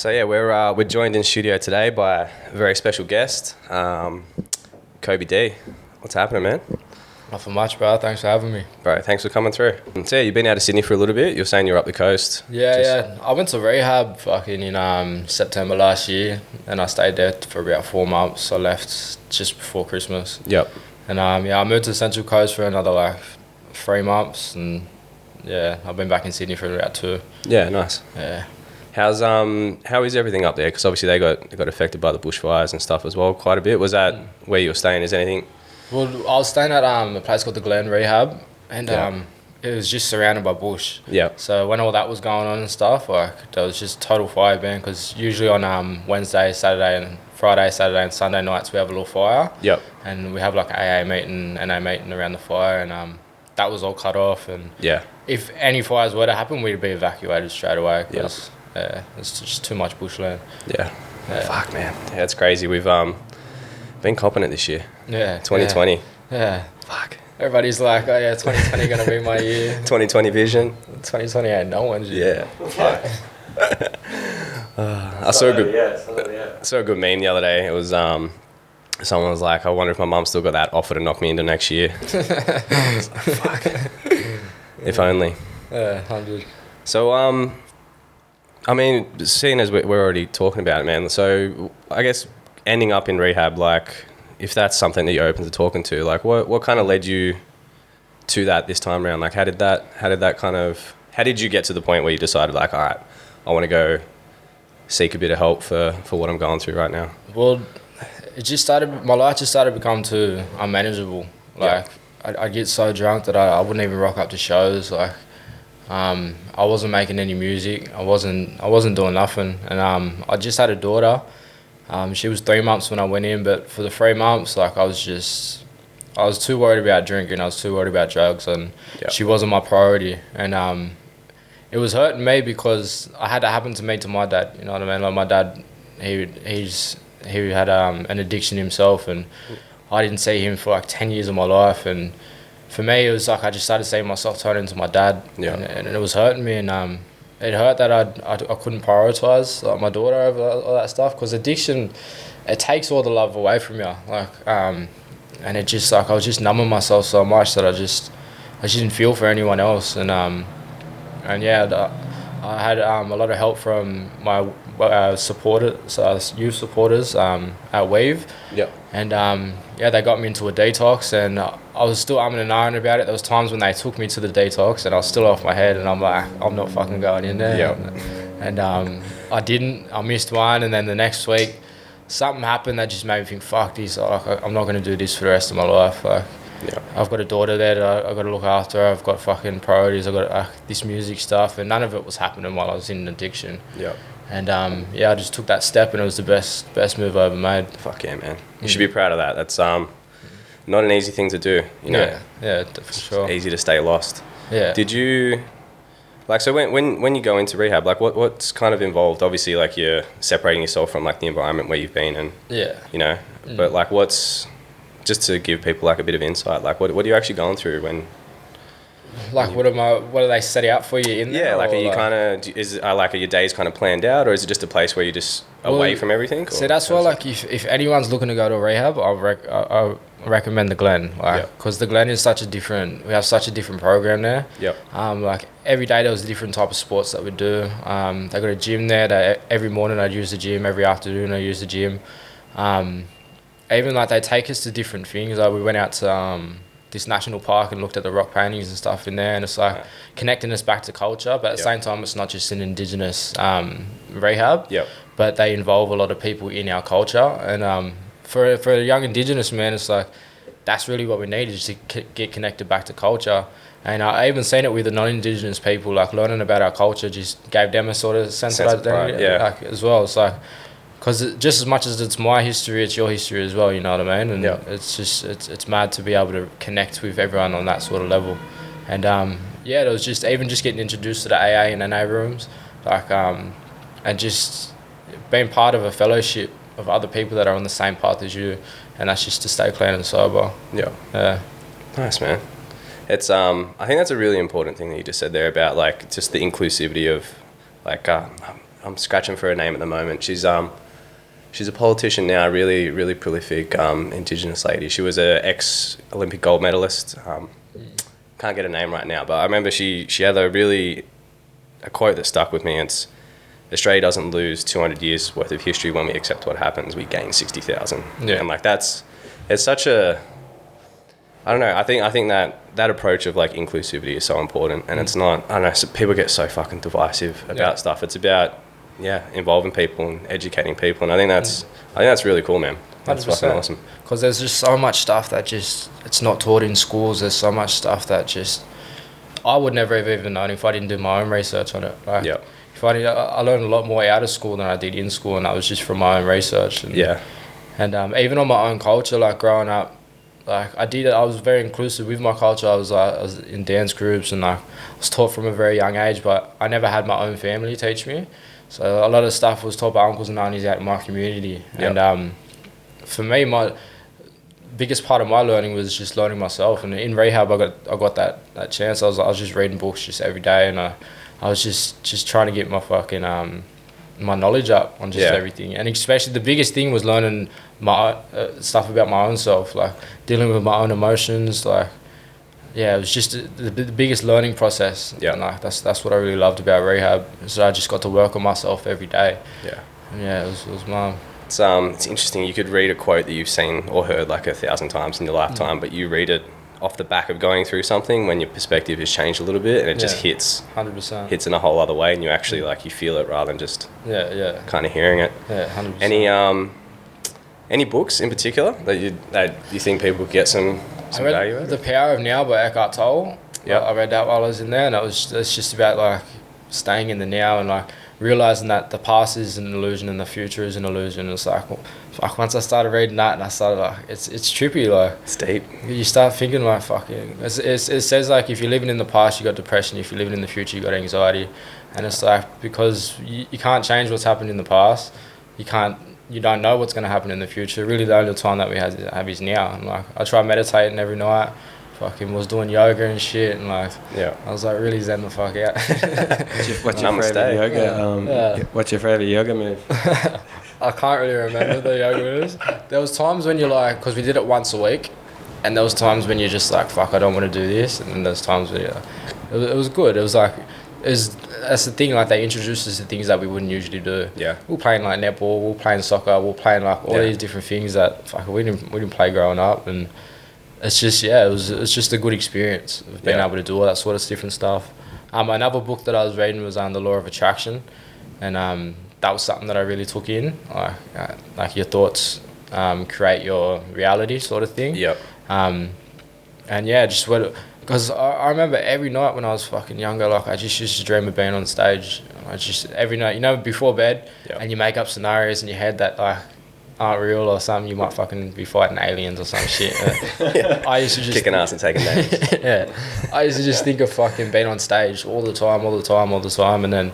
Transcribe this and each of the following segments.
So yeah, we're joined in studio today by a very special guest, Kobie Dee. What's happening, man? Nothing much, bro. Thanks for having me. Bro, thanks for coming through. So yeah, you've been out of Sydney for a little bit. You're saying you're up the coast. Yeah. I went to rehab fucking in September last year, and I stayed there for about 4 months. I left just before Christmas. Yep. And I moved to the Central Coast for another 3 months, and yeah, I've been back in Sydney for about 2. Yeah, nice. Yeah. How is everything up there? Because obviously they got affected by the bushfires and stuff as well quite a bit. Was that where you were staying? Is anything? Well, I was staying at a place called the Glen Rehab, and Yeah. it was just surrounded by bush. Yeah. So when all that was going on and stuff, there was just total fire ban, because usually on Wednesday, Saturday, and Friday, Saturday, and Sunday nights we have a little fire. Yep. And we have like an AA meeting, NA meeting around the fire, and that was all cut off. And Yeah. if any fires were to happen, we'd be evacuated straight away, because Yep. it's just too much bushland. Yeah. Yeah. Fuck, man. Yeah, it's crazy. We've been copping it this year. Yeah. 2020. Yeah. Fuck. Everybody's like, oh yeah, 2020 gonna be my year. 2020 vision. 2020 ain't no one's year. Yeah. Fuck. I saw a good meme the other day. It was someone was like, I wonder if my mum still got that offer to knock me into next year. I was like, fuck. If only. Yeah, 100. So I mean, seeing as we're already talking about it, man. So I guess ending up in rehab, like, if that's something that you're open to talking to, like, what kind of led you to that this time around? Like, how did you get to the point where you decided, like, all right, I want to go seek a bit of help for what I'm going through right now? Well, my life just started to become too unmanageable. Like, I'd get so drunk that I wouldn't even rock up to shows. Like, I wasn't making any music. I wasn't doing nothing. And I just had a daughter. She was 3 months when I went in, but for the 3 months, like, I was too worried about drinking. I was too worried about drugs, and she wasn't my priority. And it was hurting me because I had that happen to me to my dad. You know what I mean? Like, my dad, he had an addiction himself, and I didn't see him for like 10 years of my life. And for me, it was like I just started seeing myself turn into my dad, and it was hurting me. And it hurt that I couldn't prioritize like my daughter over all that stuff, because addiction, it takes all the love away from you. Like, and it just, like, I was just numbing myself so much that I just didn't feel for anyone else. And yeah, I had a lot of help from my youth supporters at Weave. Yep. And they got me into a detox, and I was still umming and ahhing about it. There was times when they took me to the detox and I was still off my head, and I'm like, I'm not fucking going in there. Yep. And I didn't. I missed one, and then the next week something happened that just made me think, fuck this, like, I'm not going to do this for the rest of my life. Like, I've got a daughter there that I've got to look after. I've got fucking priorities. I've got this music stuff, and none of it was happening while I was in addiction. Yeah. And I just took that step, and it was the best move I ever made. Fuck yeah, man. You should be proud of that. That's not an easy thing to do, you know. Yeah, for sure. It's easy to stay lost. Yeah. Did you, like, so when you go into rehab, like, what's kind of involved? Obviously, like, you're separating yourself from, like, the environment where you've been, and you know, but, like, what's, just to give people, like, a bit of insight, like, what are you actually going through when? Like, what do they set out for you in there? Yeah, like, are you kind of, are your days kind of planned out, or is it just a place where you're just away from everything? So that's why, like, if anyone's looking to go to a rehab, I recommend the Glen, like, because the Glen is we have such a different program there. Like, every day there was a different type of sports that we do. They got a gym there. Every morning I'd use the gym. Every afternoon I use the gym. Even, like, they take us to different things. Like, we went out to this national park and looked at the rock paintings and stuff in there, and it's like connecting us back to culture, but at the same time it's not just an Indigenous rehab, but they involve a lot of people in our culture. And for a young Indigenous man, it's like that's really what we need, is to get connected back to culture. And I even seen it with the non-Indigenous people, like, learning about our culture just gave them a sort of sense of identity, like, as well. It's like, because just as much as it's my history, it's your history as well, you know what I mean? And it's just, it's mad to be able to connect with everyone on that sort of level. And it was just, even just getting introduced to the AA and NA rooms, like, and just being part of a fellowship of other people that are on the same path as you, and that's just to stay clean and sober. Yeah. Nice, man. It's I think that's a really important thing that you just said there about, like, just the inclusivity of, like, I'm scratching for her name at the moment. She's a politician now, really, really prolific Indigenous lady. She was a ex-Olympic gold medalist. Can't get her name right now, but I remember she had a quote that stuck with me. It's, Australia doesn't lose 200 years worth of history when we accept what happens. We gain 60,000. Yeah. And like it's such a, I don't know. I think that approach of like inclusivity is so important, and it's not. I don't know. So people get so fucking divisive about stuff. It's about involving people and educating people, and I think that's really cool, man. That's 100%. Fucking awesome. Because there's just so much stuff that it's not taught in schools. There's so much stuff that I would never have even known if I didn't do my own research on it. Like, if I learned a lot more out of school than I did in school, and that was just from my own research. And, and even on my own culture, like growing up, like I was very inclusive with my culture. I was in dance groups, and I was taught from a very young age, but I never had my own family teach me. So a lot of stuff was taught by uncles and aunties out in my community. And for me, my biggest part of my learning was just learning myself. And in rehab, I got that chance. I was just reading books just every day, and I was just trying to get my fucking my knowledge up on just everything. And especially the biggest thing was learning my stuff about my own self, like dealing with my own emotions. Like, it was just the biggest learning process. Yeah, and like that's what I really loved about rehab. So I just got to work on myself every day. It was my. It's interesting. You could read a quote that you've seen or heard like 1,000 times in your lifetime, but you read it off the back of going through something when your perspective has changed a little bit, and it just hits 100%. Hits in a whole other way, and you actually like you feel it rather than just kind of hearing it. 100%. Any books in particular that you think people could get some value out of? The Power of Now by Eckhart Tolle. I read that while I was in there, and it's just about like staying in the now and like realizing that the past is an illusion and the future is an illusion. It's like once I started reading that, and I started like it's trippy, like it's deep. You start thinking like fucking. It says like if you're living in the past, you got depression. If you're living in the future, you got anxiety, and it's like because you can't change what's happened in the past. You don't know what's going to happen in the future. Really, the only time that we have is now. And like I try meditating every night. Fucking was doing yoga and shit, and like I was like really zen the fuck out. What's your favorite yoga? What's your favorite yoga move? I can't really remember the yoga moves. There was times when you're like, because we did it once a week, and there was times when you're just like, fuck, I don't want to do this, and then there's times when it was good. It was like, that's the thing, like they introduced us to things that we wouldn't usually do. We were playing like netball, we were playing soccer, we were playing like all these different things that fuck we didn't play growing up, and it's just it's just a good experience of being able to do all that sort of different stuff. Another book that I was reading was The Law of Attraction, and that was something that I really took in, like your thoughts create your reality sort of thing. And just because I remember every night when I was fucking younger, like I just used to dream of being on stage. I just every night, before bed, and you make up scenarios in your head that like aren't real or something. You might fucking be fighting aliens or some shit. I used to just kicking ass and taking names. I used to just think of fucking being on stage all the time, and then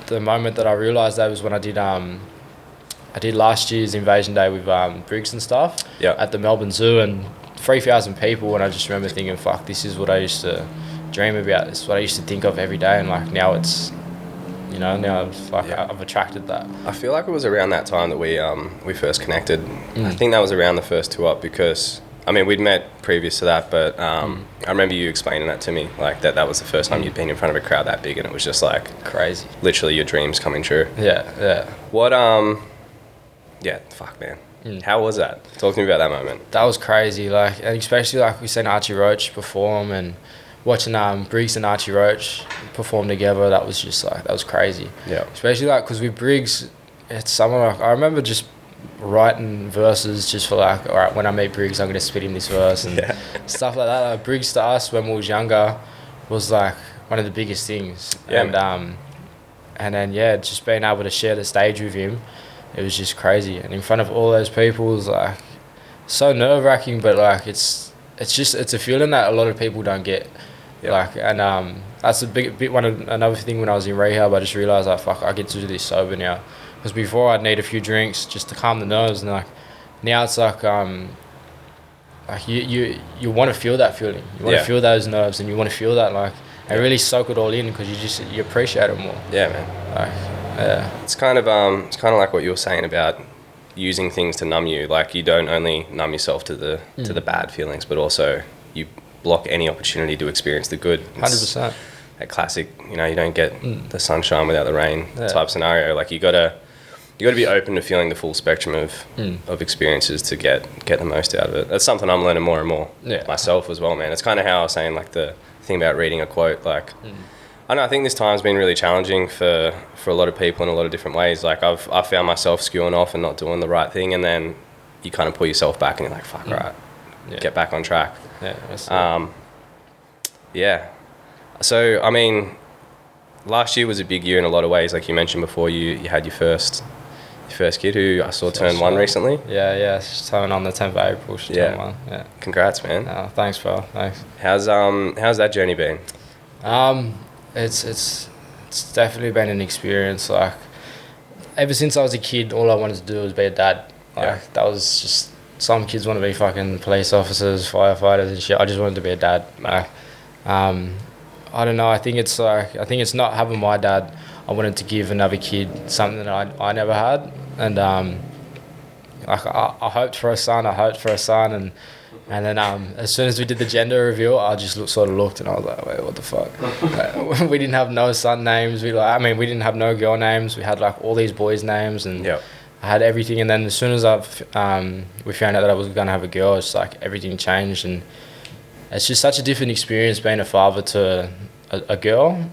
the moment that I realised that was when I did last year's Invasion Day with Briggs and stuff at the Melbourne Zoo, and 3,000 people, and I just remember thinking, fuck, this is what I used to dream about. This is what I used to think of every day, and like now it's, now it's like I've attracted that. I feel like it was around that time that we first connected. I think that was around the first two up, because I mean we'd met previous to that, but I remember you explaining that to me, like that was the first time you'd been in front of a crowd that big, and it was just like crazy, literally your dreams coming true. What fuck man, how was that? Talk to me about that moment. That was crazy, like, and especially like we seen Archie Roach perform, and watching Briggs and Archie Roach perform together, that was just like, that was crazy. Especially like, because with Briggs, it's someone like, I remember just writing verses just for like, all right, when I meet Briggs, I'm going to spit him this verse and stuff like that. Like Briggs to us when we was younger was like one of the biggest things. And then just being able to share the stage with him, it was just crazy. And in front of all those people, it was like so nerve-wracking, but like it's a feeling that a lot of people don't get. Like, and that's a big bit. Another thing when I was in rehab, I just realized like, fuck, I get to do this sober now. Because before I'd need a few drinks just to calm the nerves, and like now it's like you want to feel that feeling. You want to feel those nerves, and you want to feel that like and really soak it all in because you appreciate it more. Yeah, man. It's kind of like what you were saying about using things to numb you. Like you don't only numb yourself to the bad feelings, but also you block any opportunity to experience the good. 100%. A classic, you don't get the sunshine without the rain type scenario. Like you gotta be open to feeling the full spectrum of experiences to get the most out of it. That's something I'm learning more and more myself as well, man. It's kind of how I was saying, like the thing about reading a quote. Like I know I think this time's been really challenging for a lot of people in a lot of different ways. Like I found myself skewing off and not doing the right thing, and then you kind of pull yourself back and you're like, fuck, right, get back on track. So I mean, last year was a big year in a lot of ways. Like you mentioned before, you had your first kid, who I saw turn 1 recently. Yeah, she's turning on the 10th of April. She turned 1. Yeah. Congrats, man. Thanks, bro. Thanks. How's that journey been? It's definitely been an experience. Like ever since I was a kid, all I wanted to do was be a dad. Like that was just, some kids want to be fucking police officers, firefighters and shit. I just wanted to be a dad. Like, I don't know. I think it's not having my dad. I wanted to give another kid something that I never had, and like I hoped for a son. And then as soon as we did the gender reveal, I just looked and I was like, wait, what the fuck? We didn't have no son names. We didn't have no girl names. We had like all these boys' names, and I had everything. And then as soon as we found out that I was gonna have a girl, it's like everything changed, and it's just such a different experience being a father to a girl.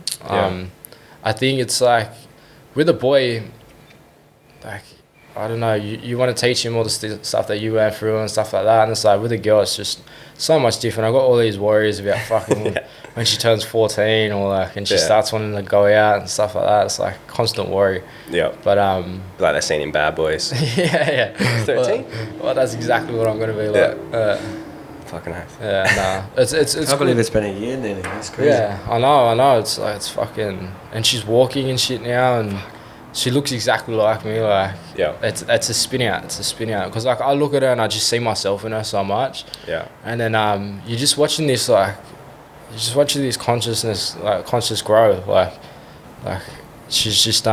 I think it's like with a boy, like I don't know, you want to teach him all the stuff that you went through and stuff like that, and it's like with a girl it's just so much different. I've got all these worries about fucking when she turns 14 or like, and she starts wanting to go out and stuff like that. It's like constant worry. But like that scene in Bad Boys. 13. Well, that's exactly what I'm gonna be like. Fucking hell. Yeah, nah. It's I can't believe it's been a year nearly. That's crazy. Yeah, I know. It's like, it's fucking, and she's walking and shit now, and she looks exactly like me. Like, it's a spin out. Because like I look at her and I just see myself in her so much. Yeah. And then you're just watching this conscious growth. Like she's just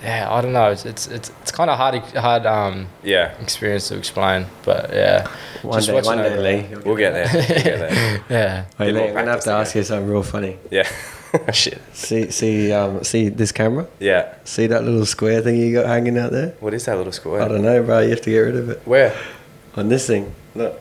I don't know. It's kind of hard experience to explain, but One day, Lee. We'll get there. Yeah. Hey, Lee, I'm gonna have to ask you something real funny. Yeah. Shit. See this camera? Yeah. See that little square thing you got hanging out there? What is that little square? I don't know, bro. You have to get rid of it. Where? On this thing. Look.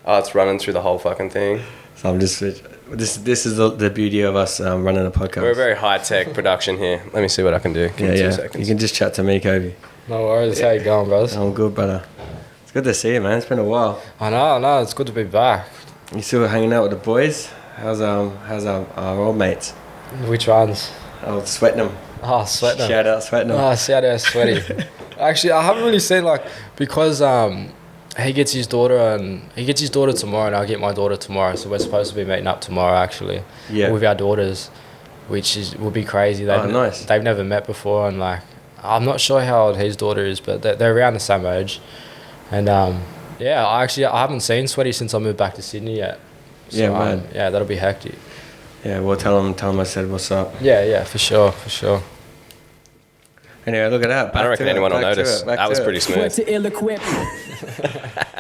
Oh, it's running through the whole fucking thing. So I'm just... This is the beauty of us running a podcast. We're a very high-tech production here. Let me see what I can do. Give me 2 seconds. You can just chat to me, Kobie. No worries. How you going, brothers? I'm good, brother. It's good to see you, man. It's been a while. I know. It's good to be back. You still hanging out with the boys? How's our old mates? Which ones? Oh, Sweating them. Sweating them. Shout out Sweating them. Shout out Sweaty. Actually, I haven't really seen, like, because he gets his daughter tomorrow, and I get my daughter tomorrow. So we're supposed to be meeting up tomorrow, actually, with our daughters, which will be crazy. Nice. They've never met before, and like I'm not sure how old his daughter is, but they're around the same age. And I haven't seen Sweaty since I moved back to Sydney yet. So, man. That'll be hectic. Yeah, well, tell him I said what's up. Yeah, for sure. Anyway, look at that. I don't reckon anyone will notice. That was pretty smooth. To illeqwip.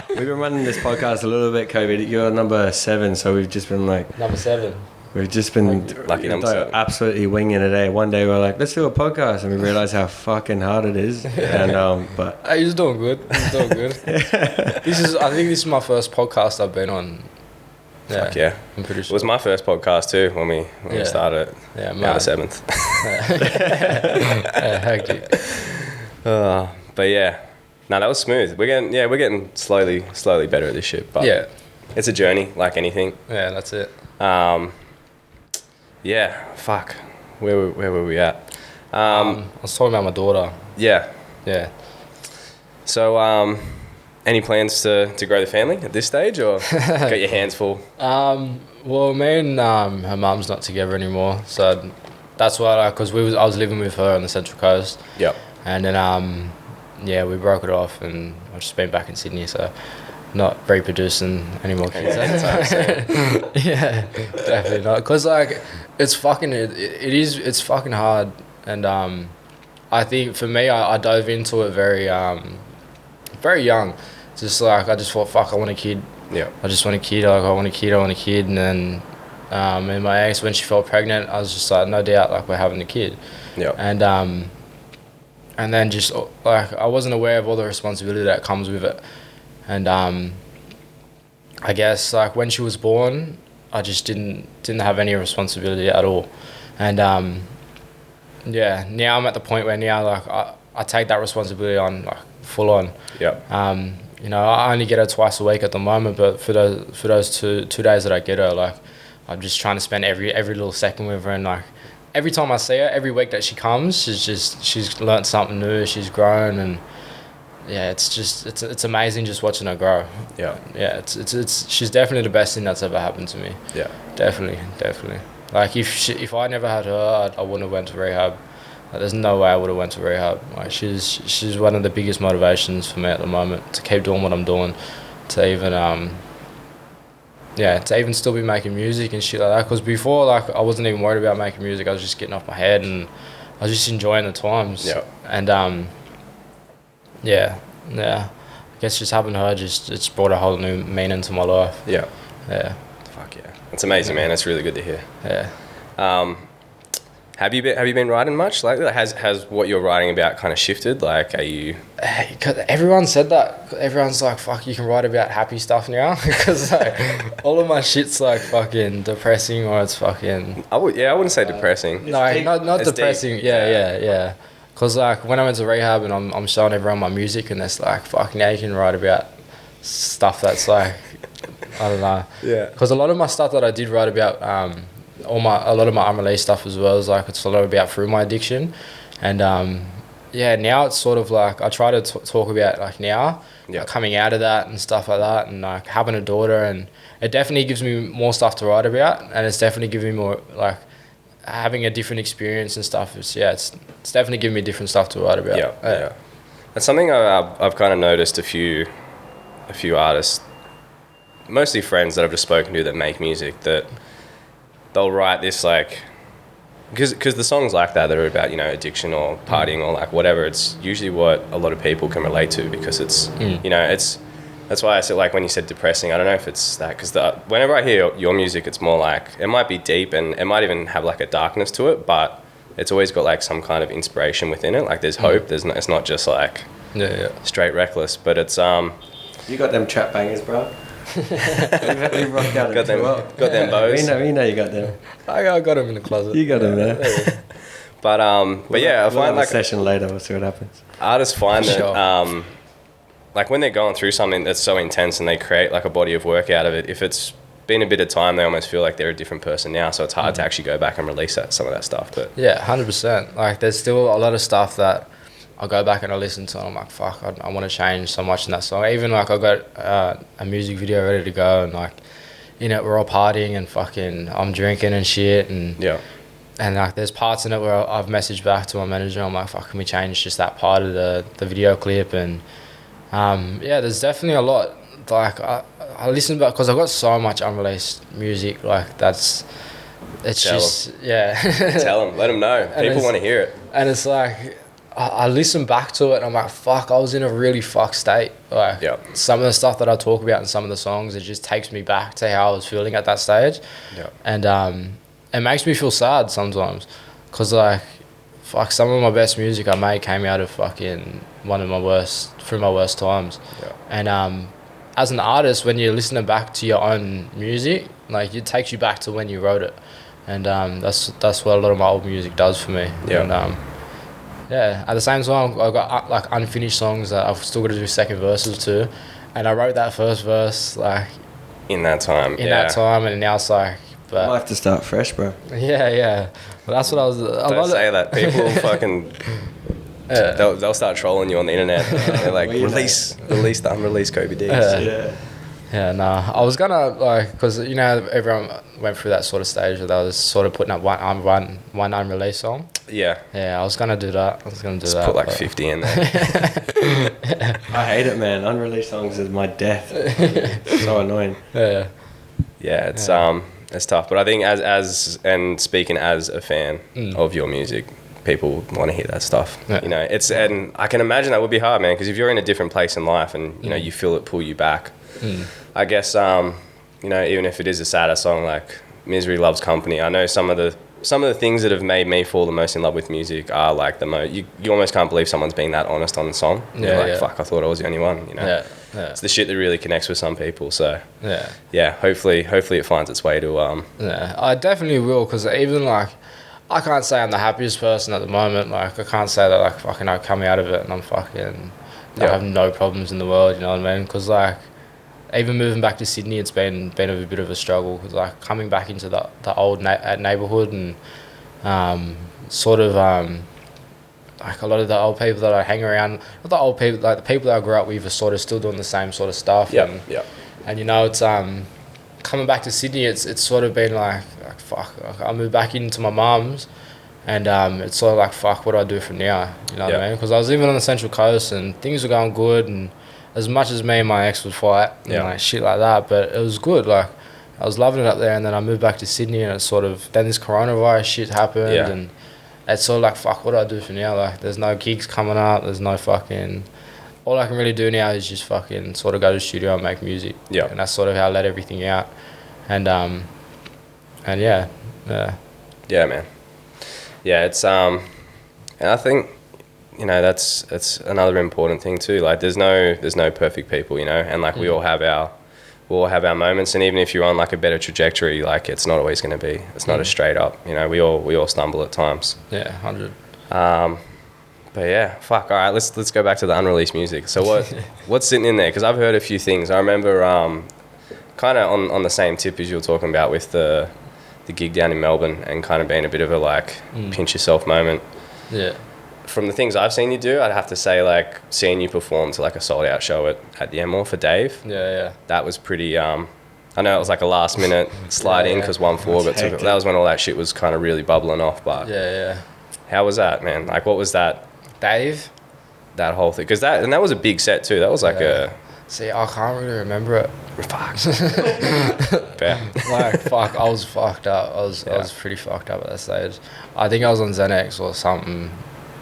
We've been running this podcast a little bit, Kobie. You're number 7, so we've just been like... Number 7. We've just been lucky number 7. Absolutely winging it. Eh? One day we were like, let's do a podcast, and we realised how fucking hard it is. And but he's doing good. I think this is my first podcast I've been on. Yeah, fuck yeah. I'm pretty sure. It was my first podcast too when we started it. Yeah, now the 7th. Hectic. But yeah, no, that was smooth. We're getting slowly better at this shit. But it's a journey, like anything. Yeah, that's it. Yeah, fuck. Where were we at? I was talking about my daughter. Yeah. So, any plans to grow the family at this stage, or got your hands full? Well, me and her mum's not together anymore, so that's why. Because I was living with her on the Central Coast. Yep. And then we broke it off, and I've just been back in Sydney. So not reproducing any more kids. Yeah, definitely not. Cause like it's fucking it's fucking hard, and I think for me I dove into it very young. Just like I just thought, fuck, I want a kid. Yeah. I just want a kid. Like I want a kid, and then and my ex, when she fell pregnant, I was just like, no doubt, like we're having a kid. Yeah. And then just like I wasn't aware of all the responsibility that comes with it, and I guess like when she was born, I just didn't have any responsibility at all, and yeah, now I'm at the point where now like I take that responsibility on like full on. Yeah. You know, I only get her twice a week at the moment, but for those two days that I get her, like I'm just trying to spend every little second with her, and like every time I see her, every week that she comes, she's learnt something new, she's grown, and yeah, it's amazing just watching her grow. Yeah. Yeah, it's she's definitely the best thing that's ever happened to me. Yeah. Definitely. Like if I never had her, I wouldn't have went to rehab. Like, there's no way I would have went to rehab. Like she's one of the biggest motivations for me at the moment to keep doing what I'm doing, to even still be making music and shit like that. Because before, like I wasn't even worried about making music. I was just getting off my head and I was just enjoying the times. Yeah. And yeah. I guess just having her it's brought a whole new meaning to my life. Yeah. Yeah. Fuck yeah. It's amazing, man. It's really good to hear. Yeah. Have you been writing much? Like, has what you're writing about kind of shifted? Like, are you? Cause everyone said that. Everyone's like, "Fuck, you can write about happy stuff now." Because like, all of my shit's like fucking depressing, or it's fucking. I wouldn't say depressing. No, not It's depressing. deep. Yeah. Cause like when I went to rehab and I'm showing everyone my music, and it's like, "Fuck, now you can write about stuff that's like, I don't know." Yeah. Cause a lot of my stuff that I did write about, a lot of my unreleased stuff as well is like it's a lot about through my addiction, and now it's sort of like I try to talk about like now, like coming out of that and stuff like that, and like having a daughter, and it definitely gives me more stuff to write about, and it's definitely giving me more like having a different experience and stuff. It's definitely giving me different stuff to write about. Yeah. That's something I've kind of noticed a few artists, mostly friends that I've just spoken to that make music, that they'll write this like, because the songs like that are about, you know, addiction or partying or like whatever, it's usually what a lot of people can relate to, because it's, you know, that's why I said, like when you said depressing, I don't know if it's that, because whenever I hear your music, it's more like, it might be deep and it might even have like a darkness to it, but it's always got like some kind of inspiration within it. Like there's hope, it's not just like straight reckless, but it's You got them trap bangers, bro. We rocked out got them bows. We know you got them. I got them in the closet. You got them there. But yeah, I find like a session later, we'll see what happens. Artists find that Sure. like when they're going through something that's so intense and they create like a body of work out of it, if it's been a bit of time, they almost feel like they're a different person now, so it's hard to actually go back and release some of that stuff. But yeah, 100%. Like there's still a lot of stuff that I go back and I listen to, and I'm like, fuck, I want to change so much in that song. Even like I got a music video ready to go, and like, you know, we're all partying and fucking I'm drinking and shit, and and like there's parts in it where I've messaged back to my manager. I'm like, fuck, can we change just that part of the video clip? And there's definitely a lot. Like I listen back because I've got so much unreleased music. Like it's Tell just them. Tell them, let them know. People want to hear it. And it's like I listen back to it and I'm like, fuck, I was in a really fucked state. Like some of the stuff that I talk about in some of the songs, it just takes me back to how I was feeling at that stage. And it makes me feel sad sometimes, because like, fuck, some of my best music I made came out of fucking through my worst times. And as an artist, when you're listening back to your own music, like it takes you back to when you wrote it. And that's what a lot of my old music does for me. And at the same time, I've got like unfinished songs that I've still got to do second verses to, and I wrote that first verse like in that time, and now it's like, but I'll have to start fresh, bro. Well, that's what I was. Don't say that. People fucking they'll start trolling you on the internet. They're like, release the unreleased Kobie Dee. I was gonna like, because you know everyone went through that sort of stage where they was sort of putting up one unreleased song. Yeah. Yeah, I was gonna do that. Just put like 50 in there. I hate it, man. Unreleased songs is my death. It's so annoying. Yeah. Yeah, it's tough. But I think as and speaking as a fan of your music, people want to hear that stuff. Yeah. You know, and I can imagine that would be hard, man, because if you're in a different place in life and you know you feel it pull you back, I guess you know, even if it is a sadder song like Misery Loves Company, I know some of the things that have made me fall the most in love with music are like you almost can't believe someone's being that honest on the song. You're like, fuck, I thought I was the only one, you know. Yeah. It's the shit that really connects with some people. So hopefully it finds its way to Yeah, I definitely will, because even like I can't say I'm the happiest person at the moment. Like I can't say that like fucking I come out of it and I'm fucking I have no problems in the world. You know what I mean? Because like even moving back to Sydney, it's been a bit of a struggle. Cause like coming back into the old neighbourhood and sort of like a lot of the old people that I hang around, not the old people, like the people that I grew up with are sort of still doing the same sort of stuff. And you know, it's coming back to Sydney, it's sort of been like fuck. I moved back into my mum's, and it's sort of like fuck. What do I do from now? You know what I mean? Because I was living on the Central Coast and things were going good, and as much as me and my ex would fight, and like shit like that, but it was good. Like I was loving it up there, and then I moved back to Sydney, and it's sort of then this coronavirus shit happened, and it's sort of like fuck. What do I do from now? Like there's no gigs coming up. There's no fucking. All I can really do now is just fucking sort of go to the studio and make music. Yeah. And that's sort of how I let everything out. And yeah, man. Yeah, it's and I think, you know, that's another important thing too. Like there's no perfect people, you know, and like we all have our moments, and even if you're on like a better trajectory, like it's not always going to be. It's not a straight up. You know, we all stumble at times. Yeah, 100. But yeah, fuck. All right, let's go back to the unreleased music. So what's sitting in there? Because I've heard a few things. I remember kind of on the same tip as you were talking about with the gig down in Melbourne, and kind of being a bit of a like pinch yourself moment. Yeah. From the things I've seen you do, I'd have to say like seeing you perform to like a sold out show at the Emerald for Dave. Yeah. That was pretty. I know it was like a last minute slide in because 1-4, but that was when all that shit was kind of really bubbling off. But how was that, man? Like, what was that? Dave? That whole thing, because that was a big set too. That was like a. See, I can't really remember it. Fuck. Like fuck, I was fucked up. I was pretty fucked up at that stage. I think I was on Xanax or something.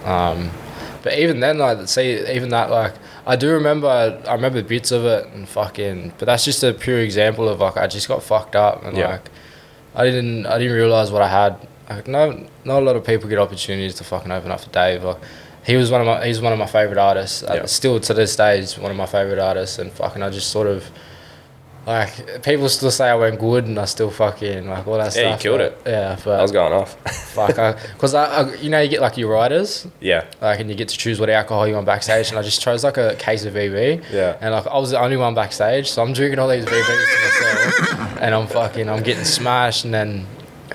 But even then, like, even that, like, I remember bits of it and fucking. But that's just a pure example of like I just got fucked up and like I didn't realize what I had. Like, not a lot of people get opportunities to fucking open up for Dave. Like, he's one of my favorite artists. Still to this day, he's one of my favorite artists. And fucking, I just sort of like people still say I went good, and I still fucking like all that stuff. Yeah, you killed it. Yeah, but I was going off. Fuck, because I you know, you get like your riders. Yeah. Like, and you get to choose what alcohol you want backstage, and I just chose like a case of VB. Yeah. And like I was the only one backstage, so I'm drinking all these VBs to myself, and I'm getting smashed, and then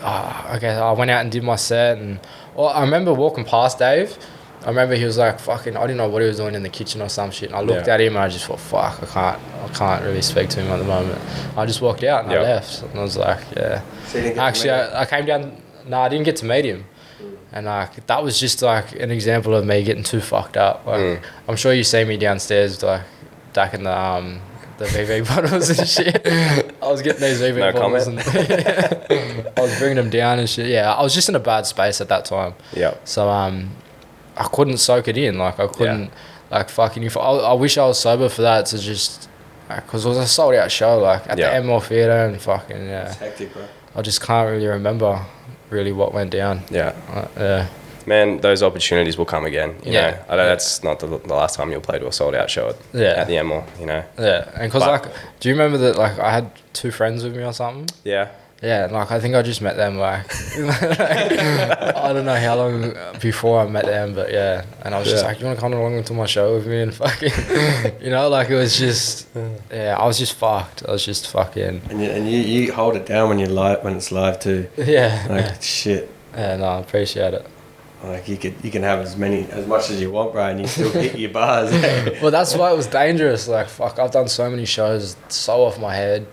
I went out and did my set, and I remember walking past Dave. I remember he was like fucking, I didn't know what he was doing in the kitchen or some shit, and I looked at him and I just thought, fuck, I can't really speak to him at the moment. I just walked out and I left, and I was like, So you didn't actually I came down. No, I didn't get to meet him, and like that was just like an example of me getting too fucked up. Like I'm sure you see me downstairs like back in the VV bottles and shit. I was getting these VV bottles and I was bringing them down and shit. Yeah, I was just in a bad space at that time. Yeah. So I couldn't soak it in. Like I couldn't like fucking. If I wish I was sober for that, to just because it was a sold out show like at the ML Theatre, and fucking It's hectic, bro. I just can't really remember what went down. Yeah. Man, those opportunities will come again. You know, I know that's not the last time you'll play to a sold out show at the ML. You know. Yeah, and because like, do you remember that like I had 2 friends with me or something? Yeah. Yeah, like I think I just met them like I don't know how long before I met them, but and I was just like, you want to come along to my show with me and fucking, you know, like it was just, I was just fucked. I was just fucking. And you hold it down when it's live too. Yeah. Like shit. Yeah, no, I appreciate it. Like you can have as much as you want, bro, and you still hit your bars. Well, that's why it was dangerous. Like fuck, I've done so many shows so off my head.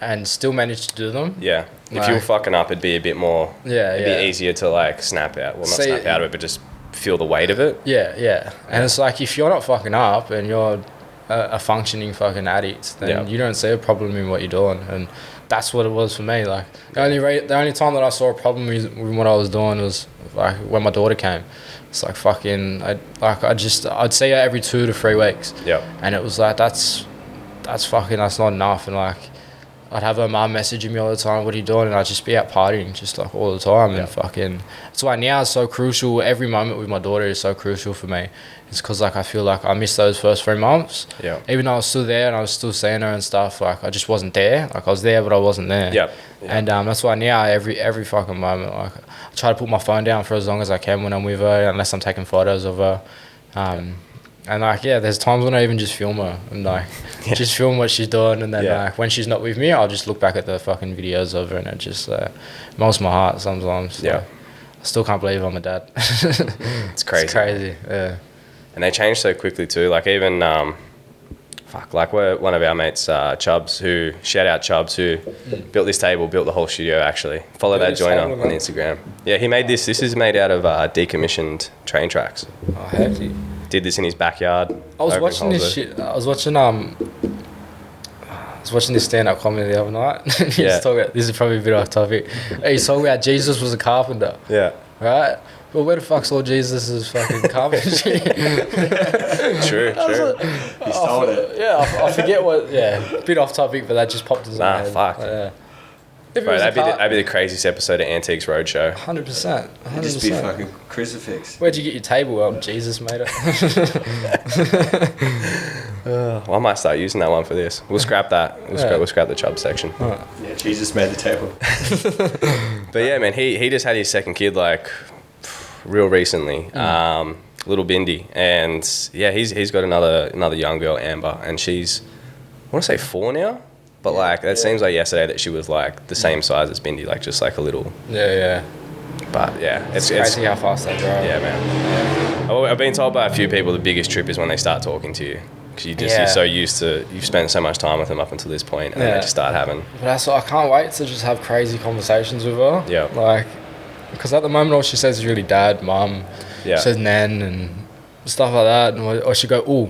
and still manage to do them. Yeah. If Like, you were fucking up, it'd be a bit more. Yeah, It'd be easier to like snap out. Well, not snap out of it, but just feel the weight of it. Yeah. And it's like, if you're not fucking up and you're a functioning fucking addict, then you don't see a problem in what you're doing. And that's what it was for me. Like, the only time that I saw a problem with what I was doing was like when my daughter came. It's like fucking, I'd see her every 2 to 3 weeks. Yeah. And it was like, that's not enough. And like, I'd have her mum messaging me all the time, what are you doing? And I'd just be out partying just like all the time. And fucking, that's why now it's so crucial. Every moment with my daughter is so crucial for me. It's because like I feel like I missed those first 3 months. Yeah. Even though I was still there and I was still seeing her and stuff, like I just wasn't there. Like I was there, but I wasn't there. Yeah. And that's why now every fucking moment, like I try to put my phone down for as long as I can when I'm with her, unless I'm taking photos of her. And like, there's times when I even just film her and like just film what she's doing, and then like when she's not with me, I'll just look back at the fucking videos of her, and it just melts my heart sometimes. So I still can't believe I'm a dad. It's crazy. It's crazy. Yeah. And they change so quickly too. Like even like we're one of our mates, Chubbs, who shout out Chubbs, who built this table, built the whole studio actually. Follow that joiner on Instagram. Yeah, he made this. This is made out of decommissioned train tracks. Oh, heavy. Did this in his backyard. I was watching this shit. I was watching this stand-up comedy the other night. He was talking about, this is probably a bit off topic. He's talking about Jesus was a carpenter. Yeah. Right? But where the fuck's all Jesus' fucking carpentry? True. He stole it. Yeah, I forget what. Yeah, a bit off topic, but that just popped into my head. Fuck. Bro, that'd be the craziest episode of Antiques Roadshow. 100%. It'd just be fucking crucifix. Where'd you get your table? Jesus made it. Well, I might start using that one for this. We'll scrap that. We'll scrap the Chubb section. Yeah, Jesus made the table. But yeah, man, he just had his second kid like real recently. Little Bindi, and he's got another young girl, Amber, and she's, I want to say 4 now. But like, it seems like yesterday that she was like the same size as Bindi, like just like a little. Yeah. But yeah, it's crazy how fast they grow. Yeah, man. Yeah. I've been told by a few people the biggest trip is when they start talking to you, because you're so used to, you've spent so much time with them up until this point, and then they just start having. But that's what I can't wait to just have crazy conversations with her. Yeah. Like, because at the moment all she says is really dad, mum. Yeah. She says nan and stuff like that, or she go ooh.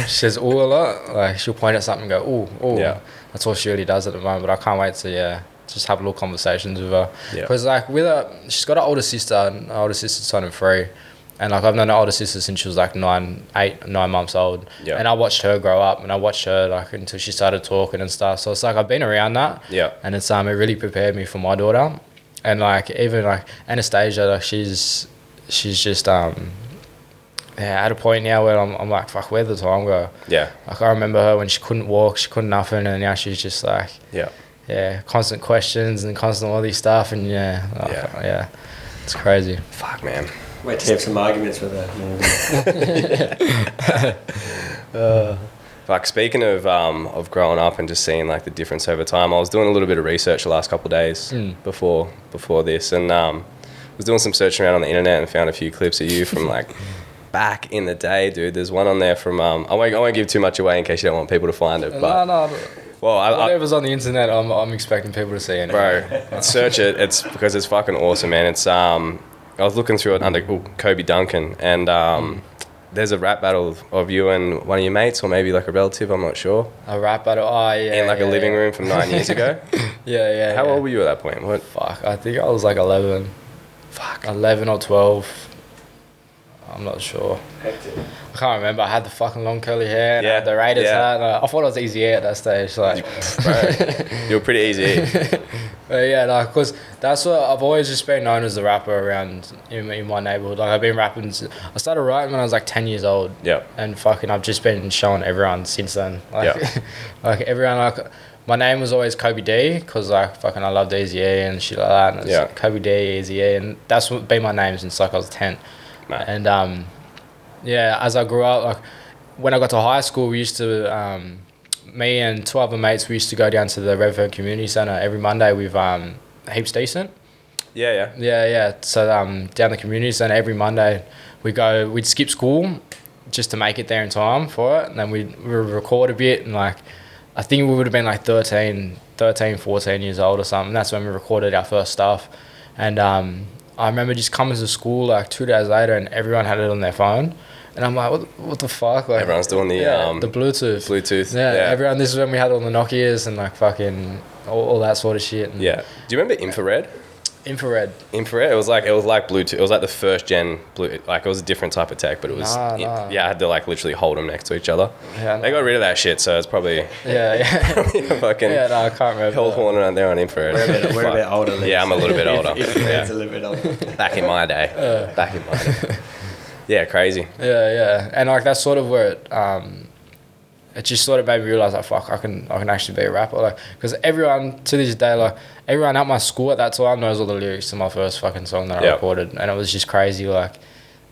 She says ooh a lot. Like she'll point at something and go ooh. Yeah. That's all she really does at the moment. But I can't wait to just have little conversations with her. Because like with her, she's got an older sister, and her older sister's turning 3. And like I've known her older sister since she was like 9 months old. Yeah. And I watched her grow up, and I watched her like until she started talking and stuff. So it's like I've been around that. Yeah. And it's it really prepared me for my daughter. And like even like Anastasia, like she's just at a point now where I'm like, fuck, where'd the time go? Yeah. Like I remember her when she couldn't walk, she couldn't nothing, and now she's just like, constant questions and constant all these stuff, and it's crazy. Fuck, man. Wait to have some arguments with her. Like speaking of growing up and just seeing like the difference over time, I was doing a little bit of research the last couple of days before this, and was doing some searching around on the internet and found a few clips of you from like back in the day, dude. There's one on there from I won't give too much away in case you don't want people to find it. But no. Well, whatever's on the internet, I'm expecting people to see it. Bro, search it. It's because it's fucking awesome, man. It's I was looking through it under Kobie Duncan, and there's a rap battle of you and one of your mates, or maybe like a relative, I'm not sure. A rap battle? Oh, yeah. In like a living room from 9 years ago? Yeah. How old were you at that point? What? Fuck, I think I was like 11. Fuck. 11 or 12. I'm not sure. Hectic. I can't remember. I had the fucking long curly hair, and I had the Raiders hat. I thought I was easy at that stage. Like, bro, you were pretty easy. But yeah, like, because that's what I've always just been known as the rapper around in my neighborhood. Like, I've been rapping. I started writing when I was like 10 years old. Yeah. And fucking, I've just been showing everyone since then. Like, like everyone, like, my name was always Kobie Dee, because like fucking I loved Eazy-E and shit like that. And it's Kobie Dee, Eazy-E, and that's what been my name since like I was 10. And as I grew up, like when I got to high school, we used to me and 2 other mates, we used to go down to the Redfern Community Centre every Monday with Heaps Decent. Yeah. So down the community centre every Monday, we'd skip school just to make it there in time for it, and then we'd record a bit and like I think we would have been like 13, 14 years old or something. That's when we recorded our first stuff. And I remember just coming to school like 2 days later and everyone had it on their phone. And I'm like, what the fuck? Like, everyone's doing the Bluetooth. Bluetooth. Yeah, everyone, this is when we had all the Nokias and like fucking all that sort of shit. And yeah. Do you remember infrared? Infrared. It was like Bluetooth. It was like the first gen Bluetooth. Like it was a different type of tech, but it was yeah. I had to like literally hold them next to each other. Yeah, they got rid of that shit, so it's probably fucking I can't remember. Hell horn around there on infrared. We're a bit older. Yeah, I'm a little bit older. It's a little bit older. Back in my day. Yeah, crazy. Yeah, and like that's sort of where it just sort of made me realize like fuck, I can actually be a rapper, like because everyone to this day, like everyone at my school at that time knows all the lyrics to my first fucking song that I recorded, and it was just crazy. Like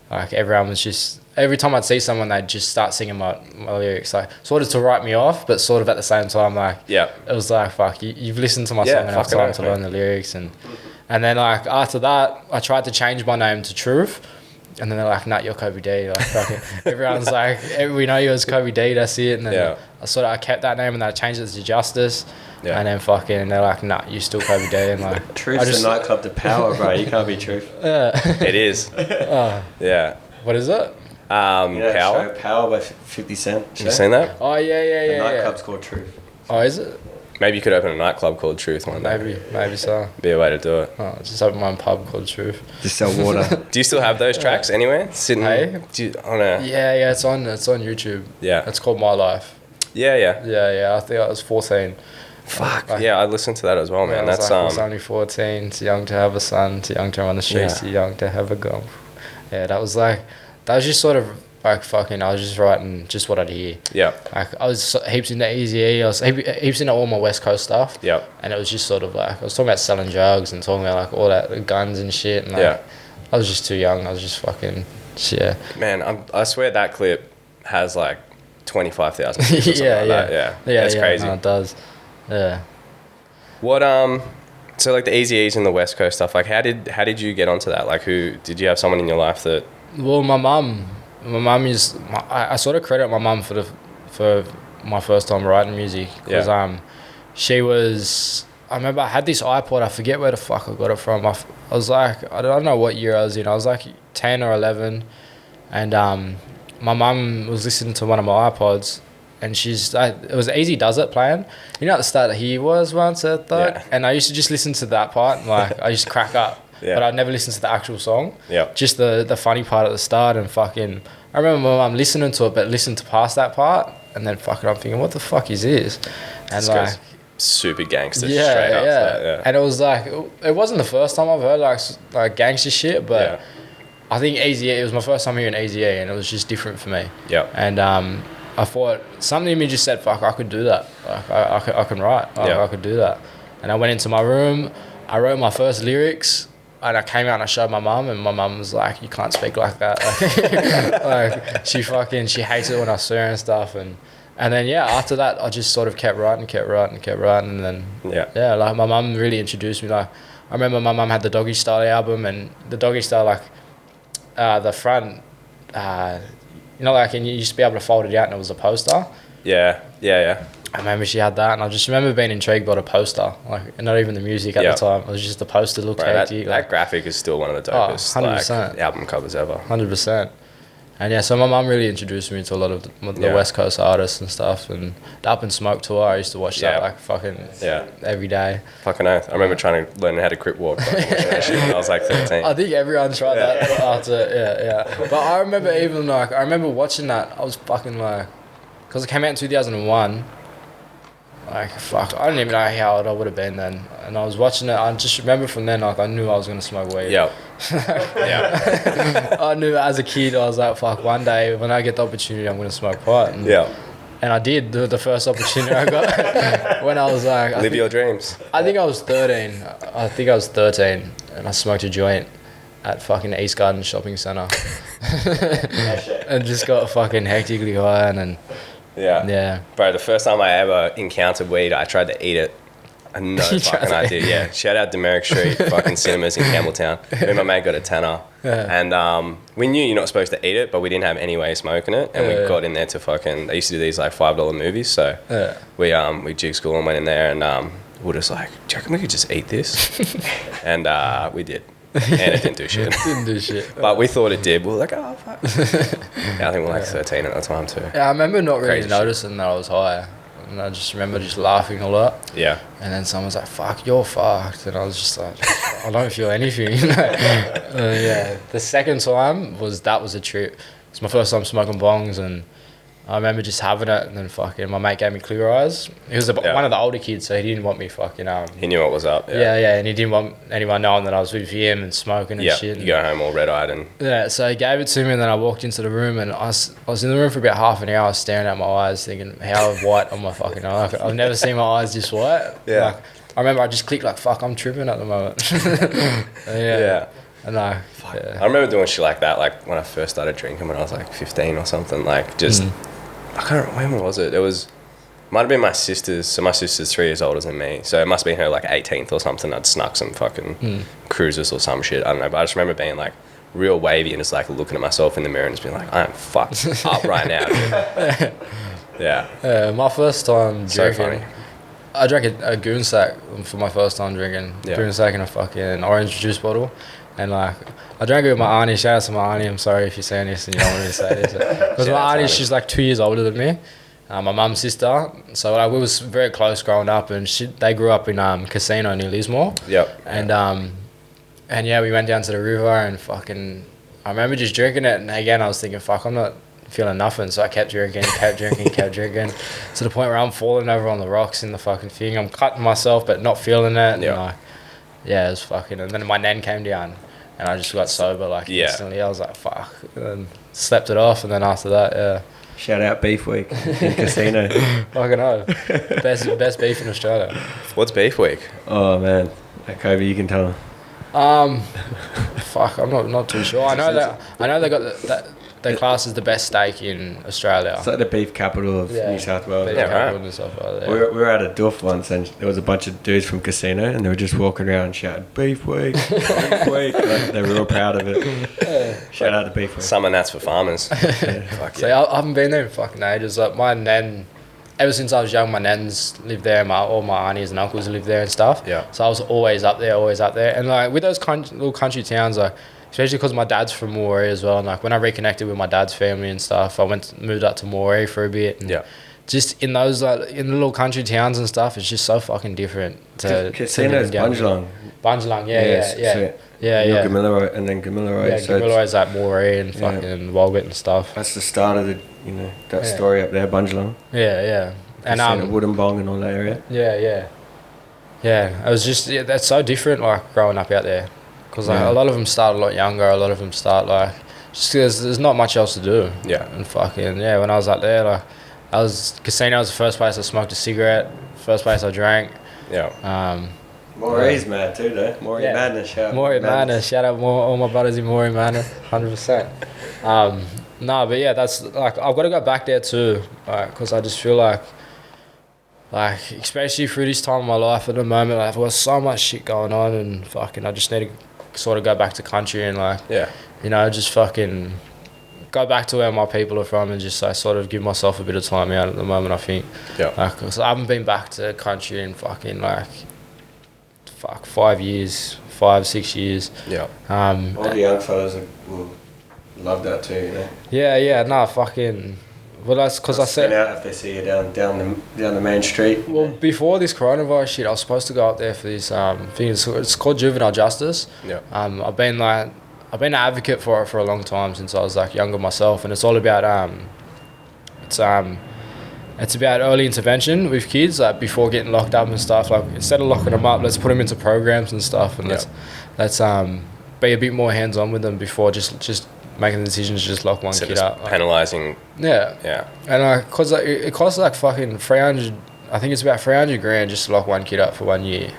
everyone was just, every time I'd see someone, they'd just start singing my lyrics, like sort of to write me off, but sort of at the same time, like it was like fuck, you've listened to my song enough time to learn the lyrics, and then like after that, I tried to change my name to Truth. And then they're like, nah, you're Kobie Dee. Like, fucking, everyone's like, we know you as Kobie Dee, that's it. And then I kept that name and then I changed it to Justice. Yeah. And then fucking, they're like, nah, you're still Kobie Dee. And like, Truth's a nightclub to power, bro. You can't be Truth. Yeah. It is. Yeah. What is it? Power. Power by 50 Cent. You seen that? Oh, yeah. The nightclub's called Truth. Oh, is it? Maybe you could open a nightclub called Truth one day. Maybe so. Be a way to do it. Oh, just open my own pub called Truth. Just sell water. Do you still have those tracks anywhere? Sitting on a... Yeah, it's on YouTube. Yeah. It's called My Life. Yeah. I think I was 14. Fuck. Like, yeah, I listened to that as well, man. That's I was only 14, too young to have a son, too young to run the streets, too young to have a gun. Yeah, that was just sort of like fucking, I was just writing just what I'd hear. Yeah. Like I was heaps into Eazy-E, I was heaps into all my West Coast stuff. Yeah. And it was just sort of like, I was talking about selling drugs and talking about like all that guns and shit. And like, I was just too young. I was just fucking, Man, I swear that clip has like 25,000 views or something like that. Yeah. That's crazy. No, it does. Yeah. What, so like the Eazy-E's and the West Coast stuff, like how did you get onto that? Like did you have someone in your life that... Well, my mum is... I sort of credit my mum for my first time writing music. Because she was... I remember I had this iPod. I forget where the fuck I got it from. I was like... I don't know what year I was in. I was like 10 or 11. And my mum was listening to one of my iPods. And it was Easy Does It playing. You know at the start, he was once a thug. Yeah. And I used to just listen to that part. And like, I used to crack up. Yeah. But I'd never listen to the actual song. Yeah. Just the funny part at the start and fucking... I remember my mum listening to it, but listened to past that part. And then fucking I'm thinking, what the fuck is this? And like... super gangster straight up. Yeah. And it was like... It wasn't the first time I've heard like gangster shit, but... I think Eazy-E, it was my first time hearing Eazy-E and it was just different for me. Yeah. And I thought... Something in me just said, fuck, I could do that. Like, I can write. I could do that. And I went into my room. I wrote my first lyrics. And I came out and I showed my mum, and my mum was like, you can't speak like that. Like she hates it when I swear and stuff. And then, after that, I just sort of kept writing. And then, like my mum really introduced me. Like, I remember my mum had the Doggy Style album, and the Doggy Style, like, the front, like, and you used to be able to fold it out and it was a poster. Yeah. I remember she had that, and I just remember being intrigued by the poster, like not even the music at the time. It was just the poster looked hectic. That graphic is still one of the dopest 100%. Album covers ever. 100%. And so my mum really introduced me to a lot of the West Coast artists and stuff, and the Up and Smoke tour, I used to watch that like fucking every day. Fucking oath. I remember trying to learn how to crip walk when I was like 13. I think everyone tried that after, But I remember watching that, I was fucking like, because it came out in 2001, like, fuck, I don't even know how old I would have been then. And I was watching it, I just remember from then, like, I knew I was going to smoke weed. Yeah. I knew as a kid, I was like, fuck, one day when I get the opportunity, I'm going to smoke pot. And I did, the first opportunity I got when I was like... Live your dreams. I think I was 13. And I smoked a joint at fucking East Garden Shopping Centre. And just got fucking hectically high and... Yeah. Bro, the first time I ever encountered weed, I tried to eat it. I had no fucking idea. Yeah. Shout out Demerrick Street, fucking cinemas in Campbelltown. Me and my mate got a tenner. And we knew you're not supposed to eat it, but we didn't have any way of smoking it. And we got in there to fucking... They used to do these like $5 movies. So we jig school and went in there and we were just like, do you reckon we could just eat this? And we did. And it didn't do shit. Didn't do shit. But we thought it did. We were like, oh, fuck. Yeah, I think we were like 13 at the time too. Yeah, I remember not really Crazy noticing that I was high. And I just remember just laughing a lot. Yeah. And then someone's like, fuck, you're fucked. And I was just like, I don't feel anything. Yeah. The second time was a trip. It's my first time smoking bongs, and I remember just having it, and then fucking my mate gave me clear eyes. He was one of the older kids, so he didn't want me fucking... he knew what was up. Yeah, and he didn't want anyone knowing that I was with him and smoking and shit. You go home all red-eyed and... Yeah, so he gave it to me, and then I walked into the room, and I was in the room for about half an hour staring at my eyes, thinking, how white are my fucking eyes? I've never seen my eyes this white. Yeah. Like, I remember I just clicked like, fuck, I'm tripping at the moment. Yeah. I know. Yeah. I remember doing shit like that, like when I first started drinking when I was like 15 or something, like just... I can't remember, when was it? It was... Might have been my sister's. So my sister's 3 years older than me. So it must have been her like 18th or something. I'd snuck some fucking cruises or some shit. I don't know. But I just remember being like real wavy and just like looking at myself in the mirror and just being like, I am fucked up right now. Yeah. My first time So drinking... funny. I drank a goon sack for my first time drinking. Yeah. Goon sack in a fucking orange juice bottle. And like, I drank it with my auntie. Shout out to my auntie. I'm sorry if you're saying this and you don't want me to say this. Because my auntie, she's like 2 years older than me. My mum's sister. So like, we was very close growing up, and they grew up in Casino near Lismore. Yep. And yeah, we went down to the river and fucking... I remember just drinking it, and again, I was thinking, fuck, I'm not feeling nothing. So I kept drinking. To the point where I'm falling over on the rocks in the fucking thing. I'm cutting myself, but not feeling it. Yep. And yeah, it was fucking... And then my nan came down, and I just got sober like instantly. I was like, fuck. And then slept it off, and then after that, yeah. Shout out Beef Week in Casino. Fucking hell. Best beef in Australia. What's Beef Week? Oh, man. Kobie, you can tell. Fuck, I'm not too sure. I know they got their class is the best steak in Australia. It's like the beef capital of New South Wales. Beef capital of New South Wales, yeah. We were at a doof once, and there was a bunch of dudes from Casino, and they were just walking around shouting, Beef Week, Beef Week. Like, they were real proud of it. Shout out to Beef Week. Summer Nats for farmers. Fuck So yeah. I haven't been there in fucking ages. Like my nan, ever since I was young, my nans lived there. All my aunties and uncles lived there and stuff. Yeah. So I was always up there. And like with those little country towns, like especially because my dad's from Moree as well. And like when I reconnected with my dad's family and stuff, I moved up to Moree for a bit. And just in those in the little country towns and stuff, it's just so fucking different. Casino's Bunjalung. Bunjalung, yeah. Gamilaroi, and then Gamilaroi. Yeah, so Gamilaroi's like Moree and fucking Walgett and stuff. That's the start of that story up there, Bunjalung. Yeah. And Wooden Bong and all that area. Yeah. It was just that's so different, like growing up out there, because like a lot of them start a lot younger. A lot of them start like just because there's not much else to do. Yeah. And fucking when I was up there, like Casino was the first place I smoked a cigarette, first place I drank. Yeah. Moree's mad too, though. Moree Madness, shout out. Moree Madness, shout out all my brothers in Moree Madness, 100%. No, but yeah, that's like I've got to go back there too, because I just feel like especially through this time of my life at the moment, like, I've got so much shit going on, and fucking I just need to sort of go back to country and just fucking go back to where my people are from and just sort of give myself a bit of time out at the moment, I think. Yeah. Because I haven't been back to country in fucking 5 years, 5-6 years. Yeah. All the young fellas will love that too, Yeah, no, fucking... Well, that's because I said... out if they see you down the main street. Well, before this coronavirus shit, I was supposed to go up there for this thing. It's called juvenile justice. Yeah. I've been an advocate for it for a long time since I was like younger myself, and it's all about it's about early intervention with kids, like before getting locked up and stuff. Like instead of locking them up, let's put them into programs and stuff, and let's be a bit more hands on with them before just making the decision to just lock one kid up. Penalising. Yeah. And cause it costs like fucking 300. I think it's about 300 grand just to lock one kid up for 1 year.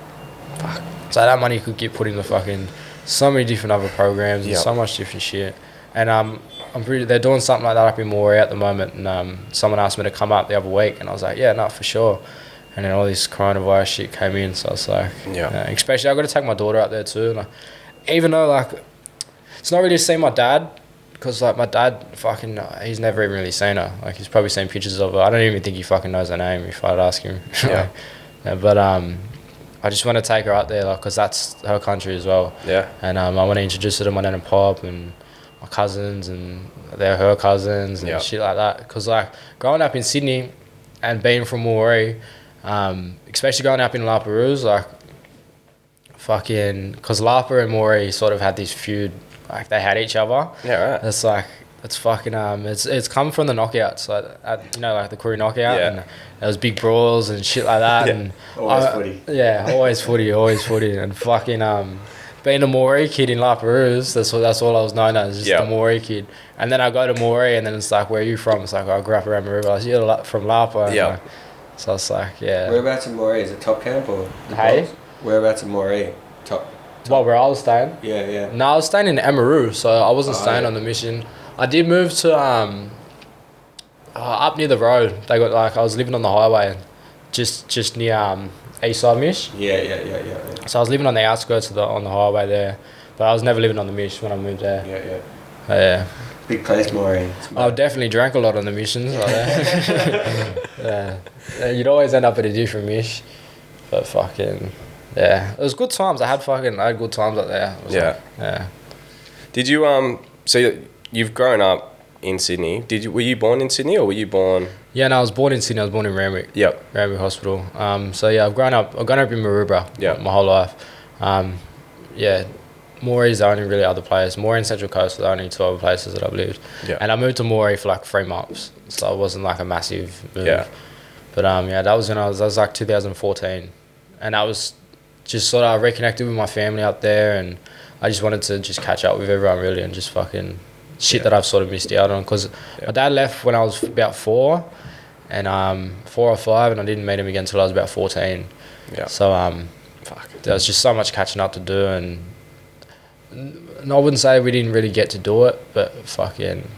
Fuck. So that money could get put into fucking so many different other programs and so much different shit. And they're doing something like that up in Moree at the moment. And someone asked me to come up the other week, and I was like, yeah, no, for sure. And then all this coronavirus shit came in, so I was like, especially I got to take my daughter out there too. And even though it's not really seeing my dad, because like my dad fucking he's never even really seen her. Like he's probably seen pictures of her. I don't even think he fucking knows her name if I'd ask him. Yeah. Yeah, but I just want to take her out there, like, because that's her country as well. Yeah. And I want to introduce her to my nan and pop and my cousins, and they're her cousins and shit like that. Because like growing up in Sydney and being from Maroubra, especially growing up in La Perouse, like fucking, because Lapa and Maroubra sort of had this feud, like they had each other. Yeah, right. It's like, it's fucking, it's come from the knockouts, like, you know, like the Koori knockout, and there was big brawls and shit like that. Yeah. And Always footy. Yeah, always footy, and fucking, being a Maroubra kid in La Perouse, that's all I was known as, just the Maroubra kid. And then I go to Maroubra, and then it's like, where are you from? It's like, I grew up around Maroubra. I was, you're from Lapa. Yeah. So it's like, yeah. Whereabouts in Maroubra? Is it Top Camp or the Hey? Bronx? Whereabouts in Maroubra? Top. Well, where I was staying? Yeah, yeah. No, I was staying in Maroubra, so I wasn't staying on the mission. I did move to up near the road. They got like, I was living on the highway, just near East Side Mish. Yeah. So I was living on the outskirts of on the highway there, but I was never living on the Mish when I moved there. Yeah. Yeah. Big place, Maroubra. I definitely drank a lot on the missions like that. Yeah. You'd always end up at a different Mish, but fucking yeah, it was good times. I had good times up there. Yeah. Did you so you've grown up in Sydney? Were you born in Sydney or were you born? Yeah, no, I was born in Sydney. I was born in Randwick. Yep. Randwick Hospital. So yeah, I've grown up in Maroubra. My whole life. Yeah, Moree is the only really other place. Moree and Central Coast are the only two other places that I've lived. Yeah. And I moved to Moree for like 3 months, so it wasn't like a massive move. Yeah. But that was when that was like 2014, and I was just sort of reconnected with my family up there, and I just wanted to just catch up with everyone really, and just fucking shit that I've sort of missed out on, because my dad left when I was about 4, and 4 or 5, and I didn't meet him again until I was about 14. Yeah. So there was just so much catching up to do, and I wouldn't say we didn't really get to do it, but fucking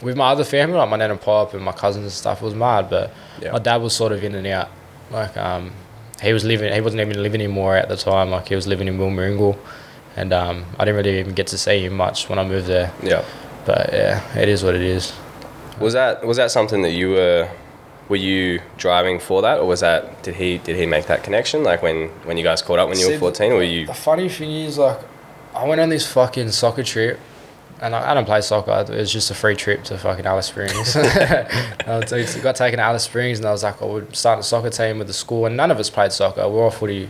with my other family, like my nan and pop and my cousins and stuff, it was mad. But my dad was sort of in and out. Like he wasn't even living in Moore at the time. Like he was living in Wilmaringle, and I didn't really even get to see him much when I moved there. Yeah. But yeah, it is what it is. Was that something that you were you driving for that, or was that did he make that connection, like when you guys caught up when you were 14, or were you? The funny thing is, like, I went on this fucking soccer trip, and I don't play soccer. It was just a free trip to fucking Alice Springs. I got taken to Alice Springs, and I was like, I would start a soccer team with the school, and none of us played soccer. We were all footy.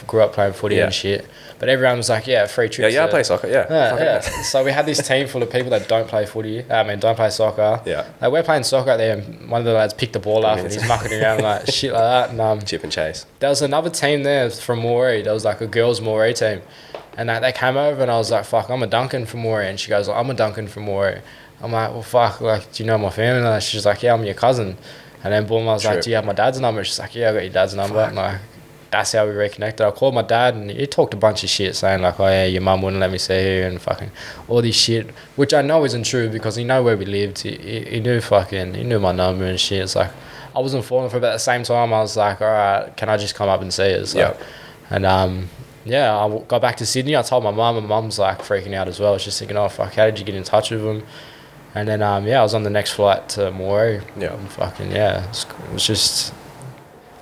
Grew up playing footy and shit. But everyone was like, yeah, free trip. Yeah, I play soccer. Yeah. So we had this team full of people that don't play footy. Don't play soccer. Yeah. Like, we're playing soccer out there, and one of the lads picked the ball up, and he's mucking around like shit like that. And chip and chase. There was another team there from Moree. There was like a girls' Moree team. And they came over, and I was like, fuck, I'm a Duncan from Moree. And she goes, I'm a Duncan from Moree. I'm like, well, fuck, like, do you know my family? And she's like, yeah, I'm your cousin. And then boom, I was like, do you have my dad's number? She's like, yeah, I got your dad's number. And like, that's how we reconnected. I called my dad, and he talked a bunch of shit, saying like, oh yeah, your mum wouldn't let me see you, and fucking all this shit, which I know isn't true, because he knew where we lived. He knew my number and shit. It's like, I wasn't falling for it, but at the same time, I was like, all right, can I just come up and see you? So, and I got back to Sydney. I told my mum, and mum's like freaking out as well. She's thinking, oh fuck, how did you get in touch with him? And then I was on the next flight to Moree. Yeah. And fucking it was just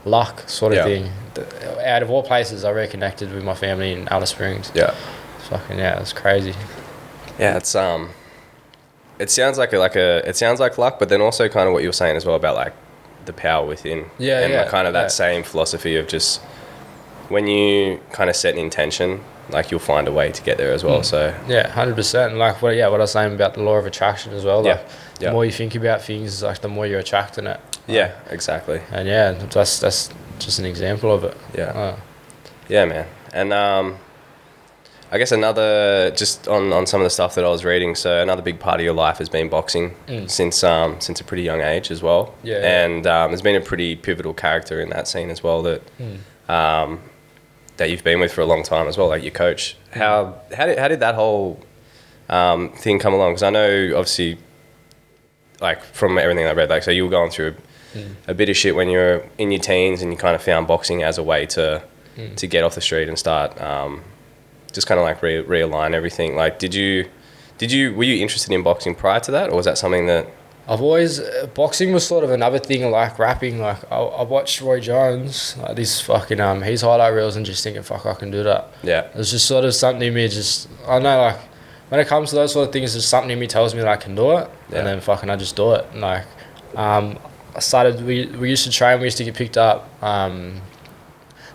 luck sort of thing. Out of all places, I reconnected with my family in Alice Springs. Yeah. Fucking it's crazy. Yeah, it's it sounds like it sounds like luck, but then also kind of what you were saying as well about like the power within. Yeah. And like kind of that same philosophy of just when you kind of set an intention, like you'll find a way to get there as well. So 100%. Like what I was saying about the law of attraction as well. Like the more you think about things, like the more you're attracting it. Yeah, exactly. And that's just an example of it. Yeah. Yeah, man. And I guess another, just on some of the stuff that I was reading, so another big part of your life has been boxing since a pretty young age as well. Yeah. And there's been a pretty pivotal character in that scene as well that that you've been with for a long time as well, like your coach. How did that whole thing come along? Because I know, obviously, like from everything I read, like so you were going through a bit of shit when you were in your teens, and you kind of found boxing as a way to get off the street and start just kind of like realign everything. Like, were you interested in boxing prior to that, or was that something that? I've always boxing was sort of another thing like rapping. Like I watched Roy Jones, like this fucking his highlight reels, and just thinking, fuck, I can do that. Yeah. It was just sort of something in me. Just I don't know, like when it comes to those sort of things, there's something in me tells me that I can do it, and then fucking I just do it. And like I started. We used to train. We used to get picked up.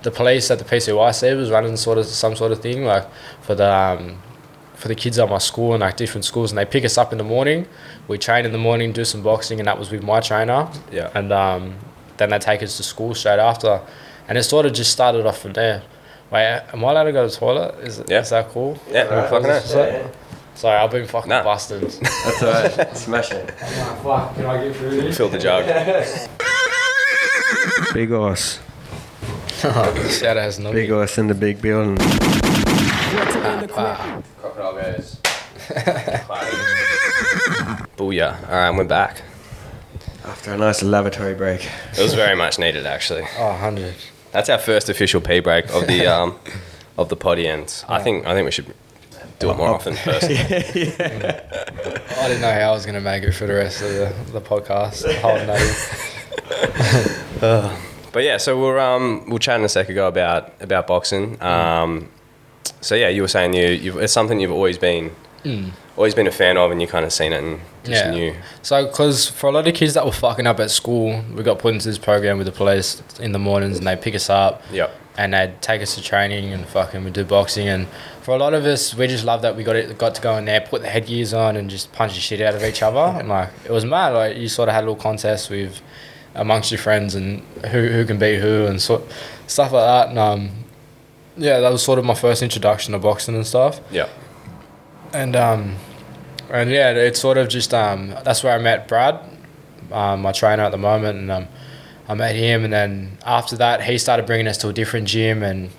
The police at the PCYC was running some sort of thing like for the kids at my school and like different schools, and they pick us up in the morning. We train in the morning, do some boxing, and that was with my trainer. Yeah. And then they take us to school straight after, and it sort of just started off from there. Wait, am I allowed to go to the toilet? Is that cool? Yeah, fucking yeah. Sorry, I've been fucking busted. That's alright. Smash it. I'm like, fuck, can I get through this? Fill the jug. Big Oss. Shout out to Big Oss in the big building. Crocodile goes. Booyah. All right, we're back. After a nice lavatory break. It was very much needed, actually. Oh, 100. That's our first official pee break of the potty, and I think we should do it more often. Personally. I didn't know how I was going to make it for the rest of the podcast. But yeah, so we'll chat in a sec ago about boxing. So yeah, you were saying it's something you've always been a fan of, and you kind of seen it and just knew. So because for a lot of kids that were fucking up at school, we got put into this program with the police in the mornings, and they pick us up. Yep. And they'd take us to training, and fucking we do boxing. And for a lot of us, we just loved that we got to go in there, put the headgears on, and just punch the shit out of each other. And like it was mad. Like you sort of had little contests with amongst your friends and who can beat who and stuff like that. And that was sort of my first introduction to boxing and stuff. Yeah. And yeah, it's sort of just that's where I met Brad, my trainer at the moment, and I met him, and then after that he started bringing us to a different gym, and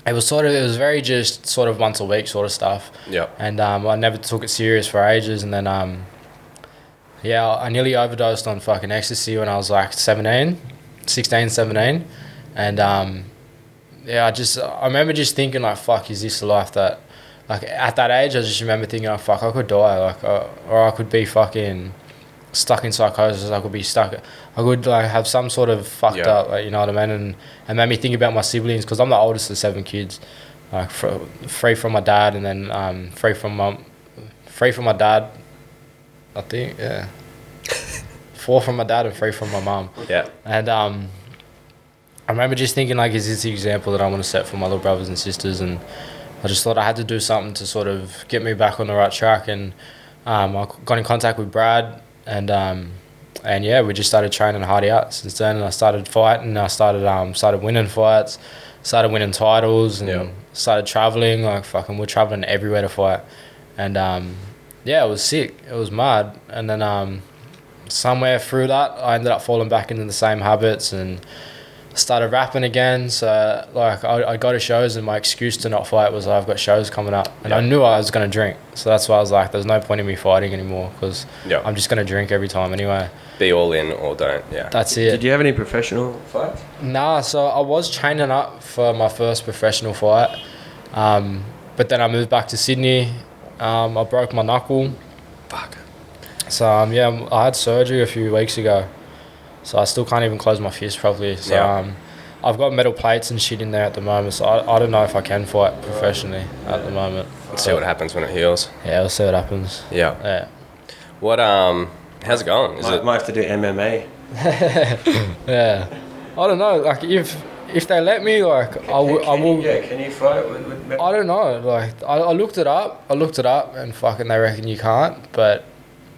it was very just sort of once a week sort of stuff. Yeah. And I never took it serious for ages, and then I nearly overdosed on fucking ecstasy when I was like 16, 17, and I remember just thinking like, fuck, is this the life that, like at that age I just remember thinking, oh fuck, I could die, like or I could be fucking stuck in psychosis, I could be stuck, I could like have some sort of fucked up, like, you know what I mean, and made me think about my siblings, because I'm the oldest of 7 kids, like 3 from my dad, and then 3 from my dad, I think, 4 from my dad and 3 from my mum. Yeah. And I remember just thinking like, is this the example that I want to set for my little brothers and sisters? And I just thought I had to do something to sort of get me back on the right track. And I got in contact with Brad, and we just started training hard out since then. And I started fighting. I started winning fights, started winning titles, and started traveling. Like fucking, we're traveling everywhere to fight. And it was sick. It was mad. And then somewhere through that, I ended up falling back into the same habits and started rapping again. So like I go to shows, and my excuse to not fight was I've got shows coming up, and I knew I was going to drink. So that's why I was like, there's no point in me fighting anymore, because I'm just going to drink every time anyway. Be all in or don't. Yeah. That's it. Did you have any professional fights? Nah, so I was training up for my first professional fight, but then I moved back to Sydney. I broke my knuckle. Fuck. So I had surgery a few weeks ago, so I still can't even close my fist properly. So I've got metal plates and shit in there at the moment, so I don't know if I can fight professionally at the moment. Let's see what happens when it heals. Yeah, we'll see what happens. Yeah. What how's it going? Might have to do MMA. Yeah, I don't know. Like if they let me, like I will. Yeah, can you fight with metal? I don't know. Like I looked it up. And fucking they reckon you can't, but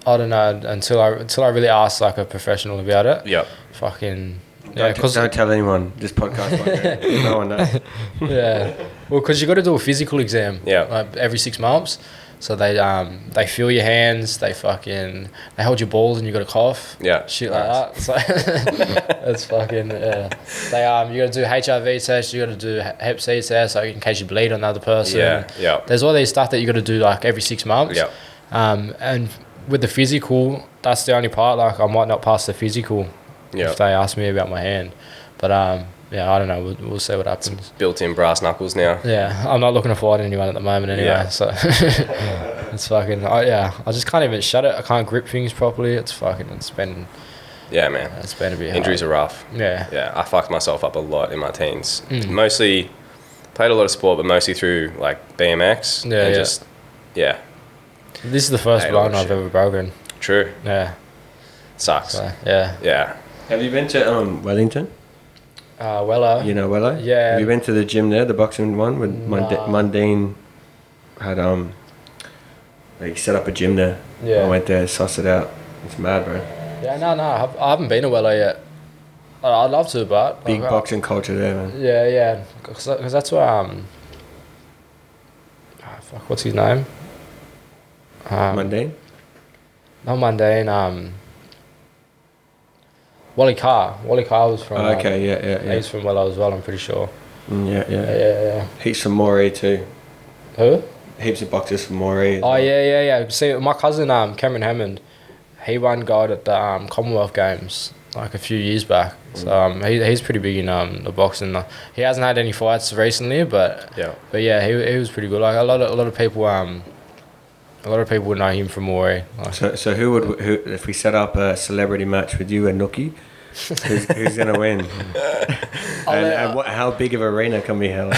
I don't know until I really ask like a professional about it. Yep. Fucking don't tell anyone. Just podcast like it. No one knows. Yeah. Well, because you got to do a physical exam. Yeah. Like every 6 months. So they feel your hands. They hold your balls, and you got to cough. Yeah. Shit like that. So that's fucking They you got to do HIV test. You got to do Hep C test, so in case you bleed on another person. Yeah. There's all these stuff that you got to do like every 6 months. Yeah. And with the physical, that's the only part. Like I might not pass the physical if they ask me about my hand, but yeah, I don't know. We'll see what happens. Built-in brass knuckles now. Yeah, I'm not looking to fight anyone at the moment anyway. So it's fucking. I just can't even shut it. I can't grip things properly. It's been. Yeah, man. It's been a bit. Injuries hard. are rough. Yeah. Yeah, I fucked myself up a lot in my teens. Mostly played a lot of sport, but mostly through like BMX. Yeah, and yeah. just This is the first Hate all bone that I've shit. ever broken. True. Yeah. Sucks. So, yeah. Yeah. Have you been to Wellington? Wello. You know Wello? Yeah. Have you been to the gym there, the boxing one, with Nah. Mundine had like set up a gym there. Yeah. I went there, sussed it out. It's mad, bro. Yeah, no, I haven't been to Wello yet. I'd love to, but Big boxing culture there, man. Yeah, because that's where fuck, what's his name? Mundine? Not Mundane. Wally Carr. Wally Carr was from. Okay, yeah. He's from Wello as well. I'm pretty sure. Yeah. Heaps from Moree too. Who? Heaps of boxers from Moree. Oh yeah. See, my cousin Cameron Hammond, he won gold at the Commonwealth Games like a few years back. So he's pretty big in the boxing. He hasn't had any fights recently, but yeah, he was pretty good. Like a lot of people would know him from Moree. Like, So who if we set up a celebrity match with you and Nookie, who's gonna win? How big of an arena can we held?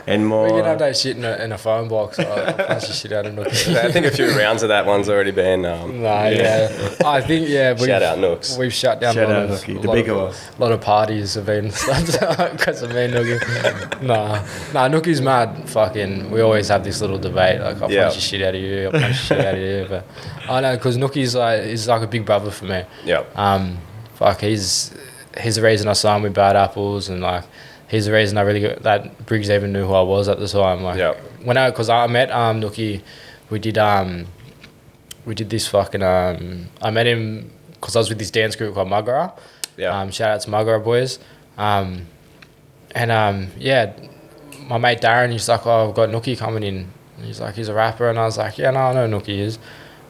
And more. we can have that shit in a phone box. I'll punch the shit out of Nookie. I think a few rounds of that one's already been. I think Shout out Nooks. We've shut down Shout a out lot Nookie, of, the big horse. A lot of parties have been because of me and Nookie. Nah, Nookie's mad. Fucking, we always have this little debate. Like, I'll punch the shit out of you. I'll punch the shit out of you. But I know because Nookie's like a big brother for me. Yeah. Fuck, he's the reason I signed with Bad Apples, and like he's the reason I really got that Briggs even knew who I was at the time. Like because I met Nookie, we did this fucking I met him because I was with this dance group called Maroubra. Yeah. Shout out to Maroubra boys. My mate Darren, he's like, oh, I've got Nookie coming in. He's like, he's a rapper, and I was like, yeah, no, I know Nookie is.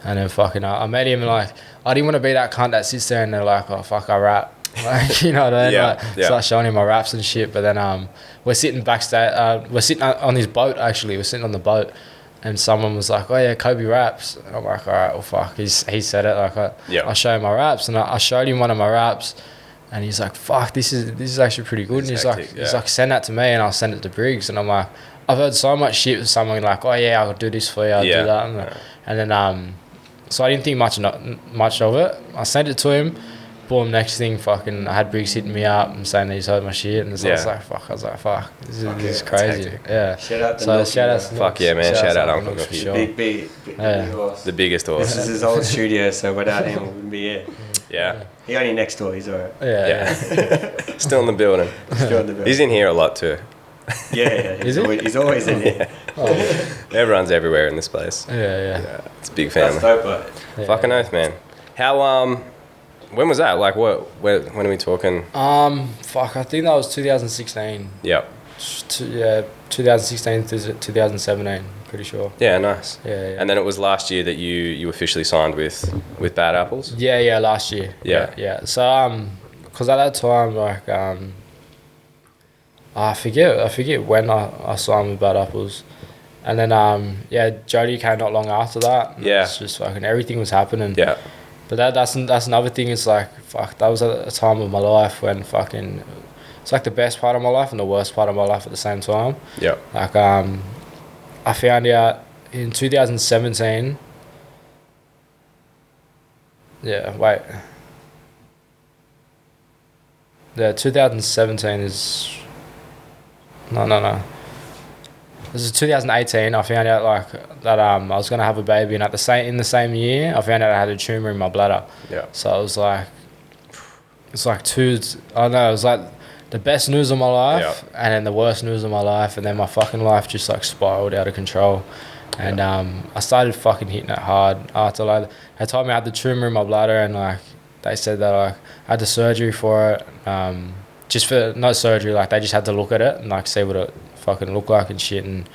And then fucking I met him, and like I didn't want to be that cunt that sits there and they're like, oh fuck, I rap. Like, you know what I mean? Start showing him my raps and shit. But then we're sitting backstage. We're sitting on his boat, actually. We're sitting on the boat. And someone was like, oh, yeah, Kobie raps. And I'm like, all right, well, fuck. He said it. Like, I'll show him my raps. And I showed him one of my raps. And he's like, fuck, this is actually pretty good. And he's like, send that to me and I'll send it to Briggs. And I'm like, I've heard so much shit with someone like, oh, yeah, I'll do this for you. I'll do that. And then, so I didn't think much of it. I sent it to him. Boom, next thing, fucking, I had Briggs hitting me up and saying that he's heard my shit, and so I was like, fuck, this is crazy. Yeah. Shout out to shout out to Fuck yeah, man. Shout out Uncle Nooks for Nookie. sure. Big horse. The biggest horse. This is his old studio, so without him, we wouldn't be here. Yeah. He only next door, he's alright. Yeah. Still in the building. He's in here a lot too. Yeah. He's always in here. Everyone's everywhere in this place. Yeah. It's a big family. That's dope, Yeah. Fucking oath, man. How when was that? Like when are we talking? Fuck, I think that was 2016. Yep. 2016 to 2017, pretty sure. Yeah, nice. Yeah. And then it was last year that you officially signed with Bad Apples? Yeah, last year. Yeah. So because at that time, like I forget when I signed with Bad Apples. And then Jody came not long after that. Yeah. It's just fucking everything was happening. Yeah. But that's another thing. It's like, fuck, that was a time of my life when fucking, it's like the best part of my life and the worst part of my life at the same time. Yeah. Like I found out in 2017. Yeah, wait. Yeah, 2017 is. No. This is 2018. I found out like that I was gonna have a baby, and in the same year, I found out I had a tumor in my bladder. Yeah. So it was like, it was like the best news of my life, and then the worst news of my life, and then my fucking life just like spiraled out of control, and I started fucking hitting it hard after like they told me I had the tumor in my bladder, and like they said that like I had the surgery for it, just for no surgery, like they just had to look at it and like see what it fucking look like and shit, and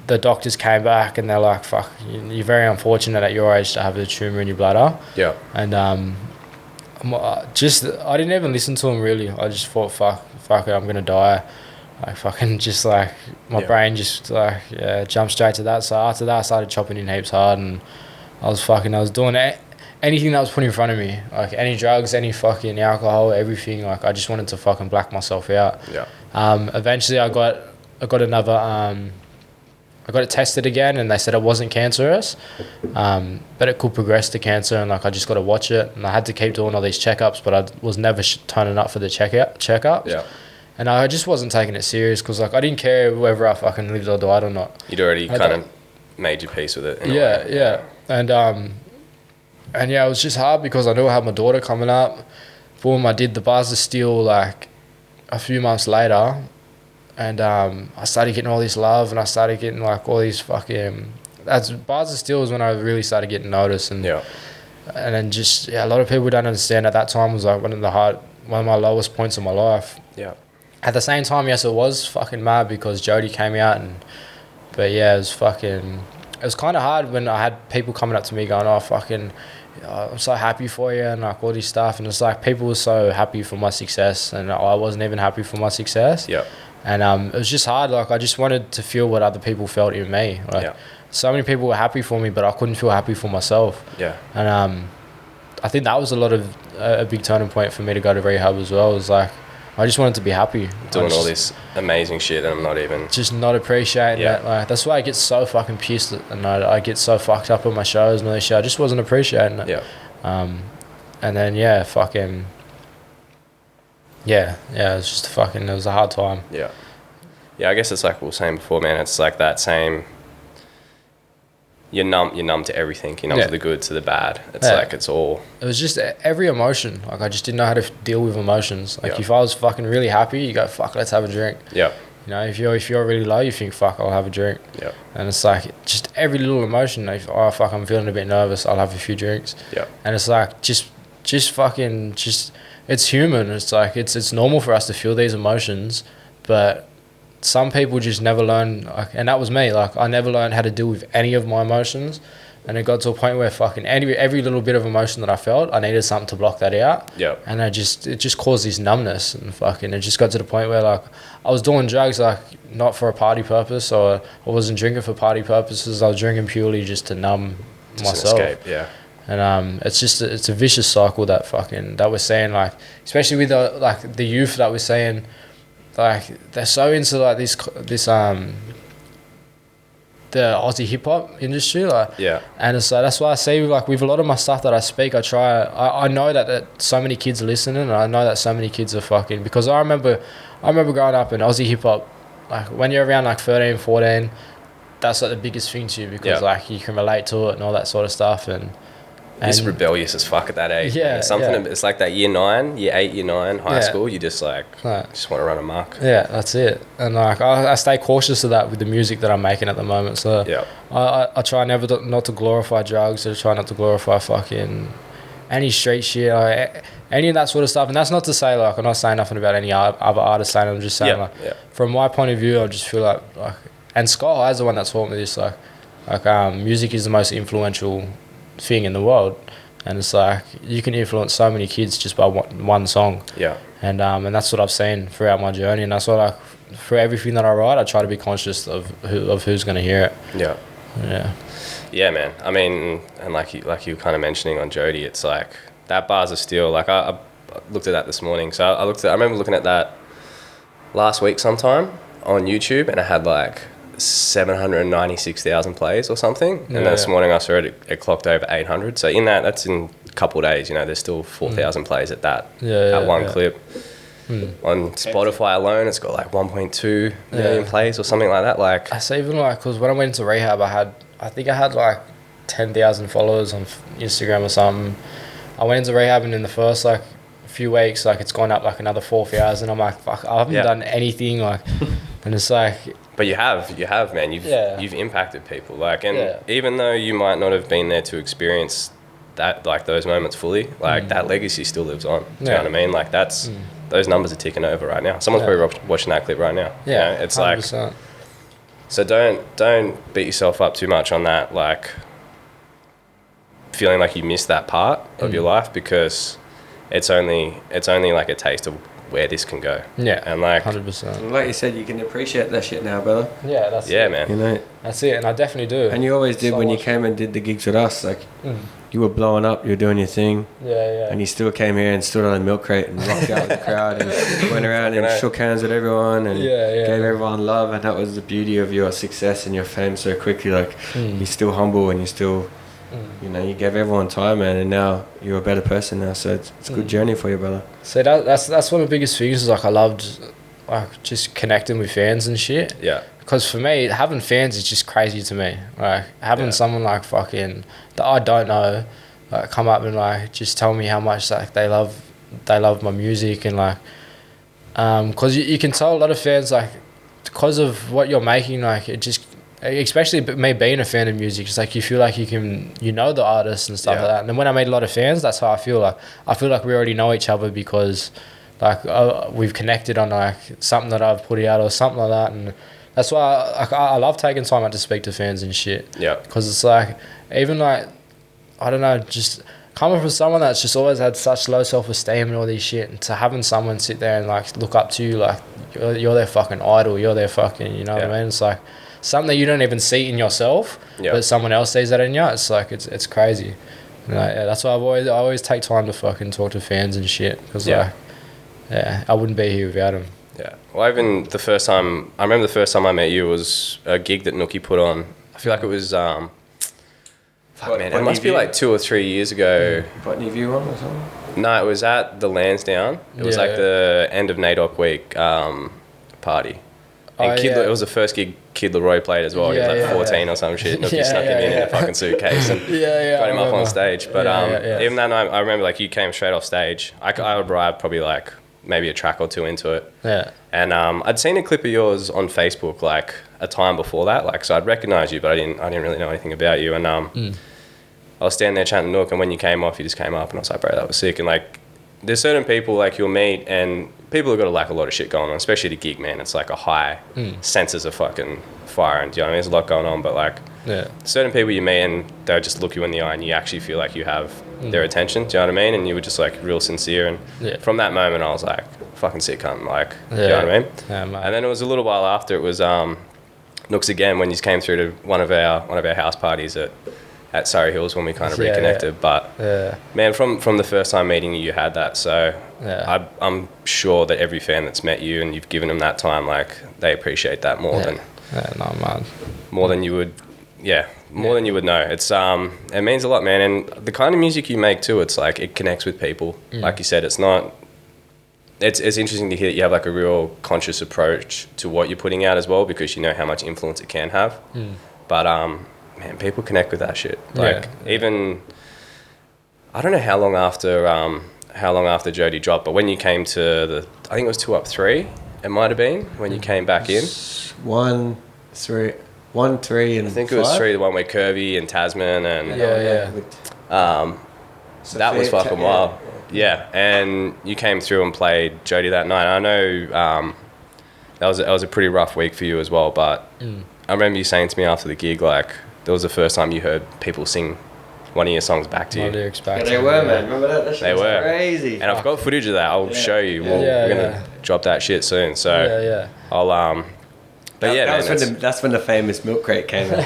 the doctors came back and they're like, fuck, you're very unfortunate at your age to have a tumour in your bladder. Yeah. And I didn't even listen to them really. I just thought, fuck it, I'm gonna die. Like fucking just like my brain just like jumped straight to that. So after that I started chopping in heaps hard, and I was doing anything that was put in front of me, like any drugs, any fucking alcohol, everything. Like I just wanted to fucking black myself out. Eventually I got another I got it tested again, and they said it wasn't cancerous, but it could progress to cancer, and like I just got to watch it, and I had to keep doing all these checkups, but I was never turning up for the checkups. Yeah. And I just wasn't taking it serious because like I didn't care whether I fucking lived or died or not. You'd already kind of made your peace with it. Yeah. And yeah, it was just hard because I knew I had my daughter coming up. Boom, I did the Bars of Steel like a few months later. And I started getting all this love, and I started getting like all these fucking... Bars of Steel was when I really started getting noticed, and then just a lot of people don't understand at that time was like one of my lowest points of my life. Yeah. At the same time, yes, it was fucking mad because Jody came out, but yeah, it was kind of hard when I had people coming up to me going, "Oh fucking, I'm so happy for you," and like all this stuff, and it's like people were so happy for my success, and I wasn't even happy for my success. Yeah. And it was just hard. Like I just wanted to feel what other people felt in me. Like so many people were happy for me, but I couldn't feel happy for myself. Yeah. And I think that was a big turning point for me to go to rehab as well. It was like I just wanted to be happy. Doing all this amazing shit, and I'm not even... Just not appreciating it. Like that's why I get so fucking pissed, and I get so fucked up on my shows and all this shit. I just wasn't appreciating it. Yeah. And then it was just it was a hard time. Yeah. Yeah, I guess it's like we were saying before, man, it's like that same... You're numb to everything. You're numb to the good, to the bad. It's like it's all... It was just every emotion. Like I just didn't know how to deal with emotions. Like if I was fucking really happy, you go, fuck, let's have a drink. Yeah. You know, if you're really low, you think, fuck, I'll have a drink. Yeah. And it's like just every little emotion. Like, oh fuck, I'm feeling a bit nervous, I'll have a few drinks. Yeah. And it's like it's human. It's like it's normal for us to feel these emotions, but some people just never learn, like, and that was me. Like I never learned how to deal with any of my emotions, and it got to a point where fucking every little bit of emotion that I felt, I needed something to block that out. Yeah. And it just caused this numbness, and fucking it just got to the point where like I was doing drugs like not for a party purpose, or I wasn't drinking for party purposes. I was drinking purely just to numb myself. Escape. Yeah. And it's a vicious cycle that we're seeing, like especially with the youth that we're seeing. Like they're so into like this the Aussie hip hop industry, like and it's like that's why I see like with a lot of my stuff that I speak, I know that so many kids are listening, and I know that so many kids are fucking, because I remember growing up in Aussie hip hop, like when you're around like 13, 14, that's like the biggest thing to you, because like you can relate to it and all that sort of stuff, and it's rebellious as fuck at that age. Yeah, it's like that year 9, year 8, year 9, high school. You just just want to run amok. Yeah, that's it. And like I stay cautious of that with the music that I'm making at the moment. So I try not to glorify drugs. I try not to glorify fucking any street shit, like, any of that sort of stuff. And that's not to say like I'm not saying nothing about any other artists saying. I'm just saying from my point of view, I just feel like and Scott High's the one that taught me this. Like music is the most influential thing in the world, and it's like you can influence so many kids just by one song. And that's what I've seen throughout my journey, and that's what for everything that I write, I try to be conscious of who's going to hear it. Yeah, man. I mean, and like you were kind of mentioning on Jody, it's like that Bars of Steel, like I looked at that this morning. So I remember looking at that last week sometime on YouTube, and it had like 796,000 plays or something, and then this morning I saw it clocked over 800. So that's in a couple of days, there's still 4,000 plays at that one clip. On Spotify alone, it's got like 1.2 million plays or something like that. Like I say, even like, because when I went into rehab, I think I had like 10,000 followers on Instagram or something. I went into rehab, and in the first like few weeks, like it's gone up like another 4,000. I'm like, fuck, I haven't done anything, like, and it's like. But you have, man. You've impacted people, like, and even though you might not have been there to experience that, like those moments fully, like that legacy still lives on. Do you know what I mean? Like that's those numbers are ticking over right now. Someone's probably watching that clip right now. Yeah, it's 100%. Like. So don't beat yourself up too much on that, like feeling like you missed that part of your life, because it's only like a taste of where this can go. Yeah, and like 100%. Like you said, you can appreciate that shit now, brother. Yeah, that's yeah, it. man. You know, That's it, and I definitely do. and you always did So when you much. came and did the gigs with us. Like, you were blowing up, you were doing your thing, Yeah. and you still came here and stood on a milk crate and rocked out with the crowd and went around and shook hands with everyone and Yeah. gave everyone love. And that was the beauty of your success and your fame so quickly. Like, you're still humble and you still, you know, you gave everyone time, man, and now you're a better person now. So it's a good journey for you, brother. So that's one of the biggest things. Is like I loved like just connecting with fans and shit. Yeah. Because for me, having fans is just crazy to me. Like having someone like fucking that I don't know, like come up and like just tell me how much like they love my music and like, because you can tell a lot of fans like because of what you're making, like it just, especially me being a fan of music, it's like you feel like you know the artists and stuff like that. And then when I made a lot of fans, that's how I feel like we already know each other because like we've connected on like something that I've put out or something like that. And that's why I love taking time out to speak to fans and shit. Yeah. Because it's like, even like, I don't know, just coming from someone that's just always had such low self-esteem and all this shit, and to having someone sit there and like look up to you, like you're their fucking idol, you're their fucking, you know what I mean? It's like something that you don't even see in yourself, but someone else sees that in you. It's like, it's crazy. And like, that's why I always take time to fucking talk to fans and shit. Because like, I wouldn't be here without them. Yeah. Well, even the first time, I remember the first time I met you was a gig that Nookie put on. I feel like it was, it must be like 2 or 3 years ago. Botany View on or something? No, it was at the Lansdowne. It was like the end of NAIDOC week party. And it was the first gig Kid Leroy played as well. He was like 14 or some shit. Nookie snuck him in a fucking suitcase and got him up on stage. But even that night, I remember like you came straight off stage. I arrived probably like maybe a track or two into it. Yeah. And I'd seen a clip of yours on Facebook like a time before that. Like, so I'd recognise you, but I didn't really know anything about you. And I was standing there chatting to Nook, and when you came off, you just came up, and I was like, bro, that was sick. And like, there's certain people like you'll meet, and people have got like a lot of shit going on, especially the gig, man. It's like a high senses of fucking fire, and do you know what I mean? There's a lot going on, but like, certain people you meet, and they'll just look you in the eye, and you actually feel like you have their attention. Do you know what I mean? And you were just like real sincere, and from that moment, I was like, fucking sick cunt, like, do you know what I mean? And then it was a little while after, it was Nooks again when you came through to one of our house parties at Surrey Hills when we kind of reconnected. But man, from the first time meeting you had that. So I'm sure that every fan that's met you and you've given them that time, like they appreciate that more than more than you would. More than you would know. It's it means a lot, man. And the kind of music you make too, it's like it connects with people. Like you said, it's not. It's interesting to hear that you have like a real conscious approach to what you're putting out as well, because you know how much influence it can have. But man, people connect with that shit. Like even I don't know how long after Jody dropped, but when you came to I think it was 2 Up 3, it might have been when you came back in. 1, 3, and I think 5? it was 3, the one with Kirby and Tasman and that was fucking wild. Yeah, and you came through and played Jody that night. I know that was a pretty rough week for you as well, but I remember you saying to me after the gig, like, that was the first time you heard people sing one of your songs back to you. Yeah, they were, man. Remember that? That shit was crazy. And I've got footage of that. I'll show you. We're going to drop that shit soon. So I'll... But that's when the famous milk crate came out.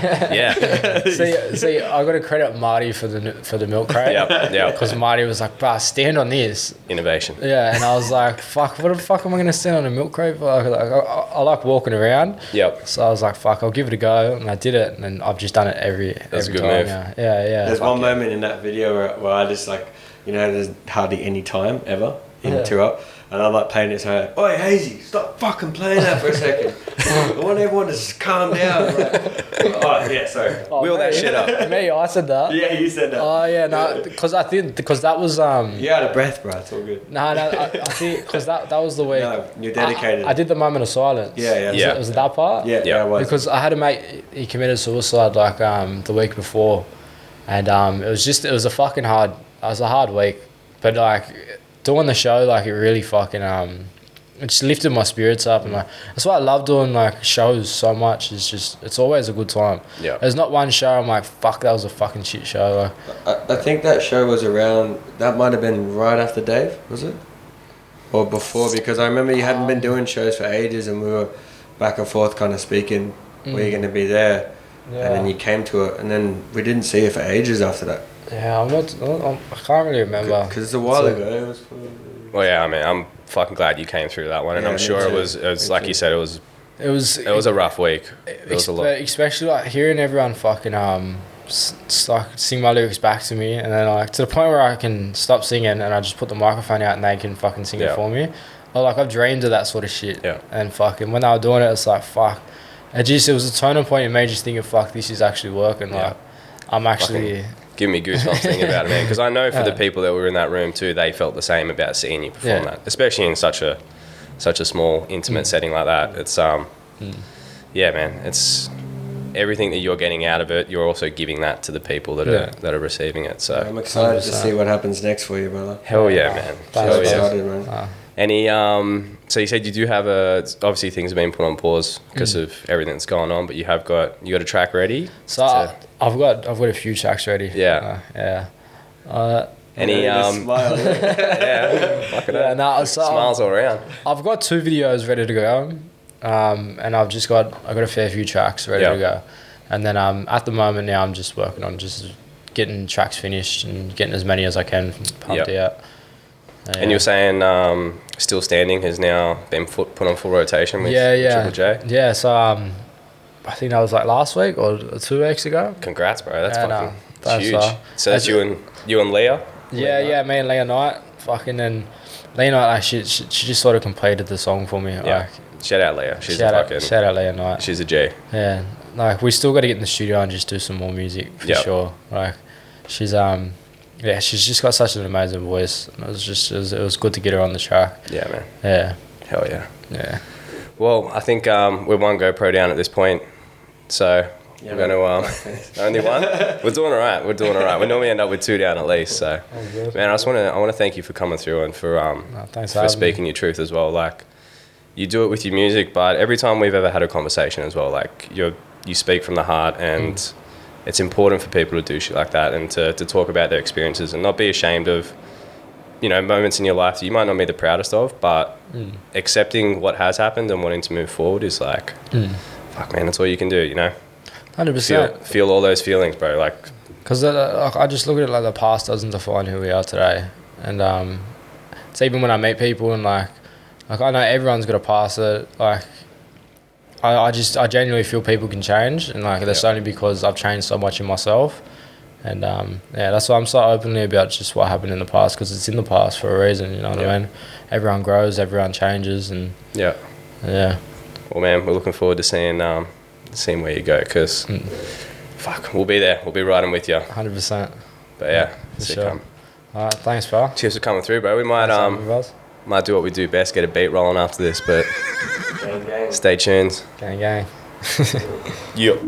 See, I got to credit Marty for the milk crate. Yeah. Because Marty was like, "Bah, stand on this." Innovation. Yeah, and I was like, "Fuck, what the fuck am I gonna stand on a milk crate for?" I like walking around. Yep. So I was like, "Fuck, I'll give it a go," and I did it, and I've just done it every That's a good time. move. Yeah. There's one moment in that video where I just like, you know, there's hardly any time ever in 2 Up. And I'm like playing it, so oi Hazy, stop fucking playing that for a second. I want everyone to just calm down. Like, sorry. Wheel that shit up. Me, I said that. Yeah, you said that. Oh yeah, no, because that was You're out of breath, bro. It's all good. No, I think because that was the week. No, you're dedicated. I did the moment of silence. Yeah. Was it that part? Yeah, it was. Because I had a mate, he committed suicide like the week before, and it was a hard week, but like doing the show, like it really fucking it just lifted my spirits up, and like that's why I love doing like shows so much. It's always a good time. Yeah. There's not one show I'm like, fuck, that was a fucking shit show. Like, I think that show was around. That might have been right after Dave, was it? Or before? Because I remember you hadn't been doing shows for ages, and we were back and forth, kind of speaking. Were you going to be there? Yeah. And then you came to it, and then we didn't see you for ages after that. Yeah, I can't really remember. Because it's a while ago. It was well, yeah, I mean, I'm fucking glad you came through that one, and I'm sure it was like you said, it was a rough week. It was a lot. Especially like hearing everyone fucking like sing my lyrics back to me, and then like to the point where I can stop singing and I just put the microphone out and they can fucking sing it for me. Or like I've dreamed of that sort of shit. Yeah. And fucking when they were doing it, it's like fuck. It was a turning point. It made you think of fuck, this is actually working. Like I'm actually. Give me goosebumps thinking about it, man. Because I know for the people that were in that room too, they felt the same about seeing you perform that, especially in such a small, intimate setting like that. It's yeah, man. It's everything that you're getting out of it. You're also giving that to the people that are receiving it. So I'm excited to see what happens next for you, brother. Hell yeah, man. Hell excited, man. Any so you said you do have obviously things have been put on pause because of everything that's going on, but you got a track ready. So I've got a few tracks ready. Yeah. Any smile. yeah, fuck it up. Smiles all around. I've got 2 videos ready to go, and I've got a fair few tracks ready to go, and then at the moment now I'm just working on just getting tracks finished and getting as many as I can pumped out. And you were saying Still Standing has now been put on full rotation with Triple J? Yeah, so I think that was like last week or 2 weeks ago. Congrats, bro. That's fucking huge. So that's you and Leah? Yeah, me and Leah Knight. Fucking, and Leah Knight, like, she just sort of completed the song for me. Yeah. Like, shout out Leah. Shout out Leah Knight. She's a G. Yeah. Like, we still got to get in the studio and just do some more music for sure. Like, she's just got such an amazing voice. It was good to get her on the track. Yeah, man. Yeah. Hell yeah. Yeah. Well, I think we're 1 GoPro down at this point, so we're going to only 1. We're doing all right. We normally end up with 2 down at least. So, man, I want to thank you for coming through and for speaking your truth as well. Like, you do it with your music, but every time we've ever had a conversation as well, like you speak from the heart and. It's important for people to do shit like that and to talk about their experiences and not be ashamed of, moments in your life that you might not be the proudest of, but accepting what has happened and wanting to move forward is like, fuck, man, that's all you can do, 100%. Feel all those feelings, bro. Like, because I just look at it like the past doesn't define who we are today, and it's even when I meet people and like I know everyone's got a past that like. I genuinely feel people can change, and like that's only because I've changed so much in myself, and that's why I'm so openly about just what happened in the past, because it's in the past for a reason. You know what I mean? Everyone grows, everyone changes, and yeah. Well, man, we're looking forward to seeing where you go, because fuck, we'll be there. We'll be riding with you. 100%. But yeah, for sure. All right, thanks, pal. Cheers for coming through, bro. We might do what we do best, get a beat rolling after this, but gang. Stay tuned. Gang. Yep.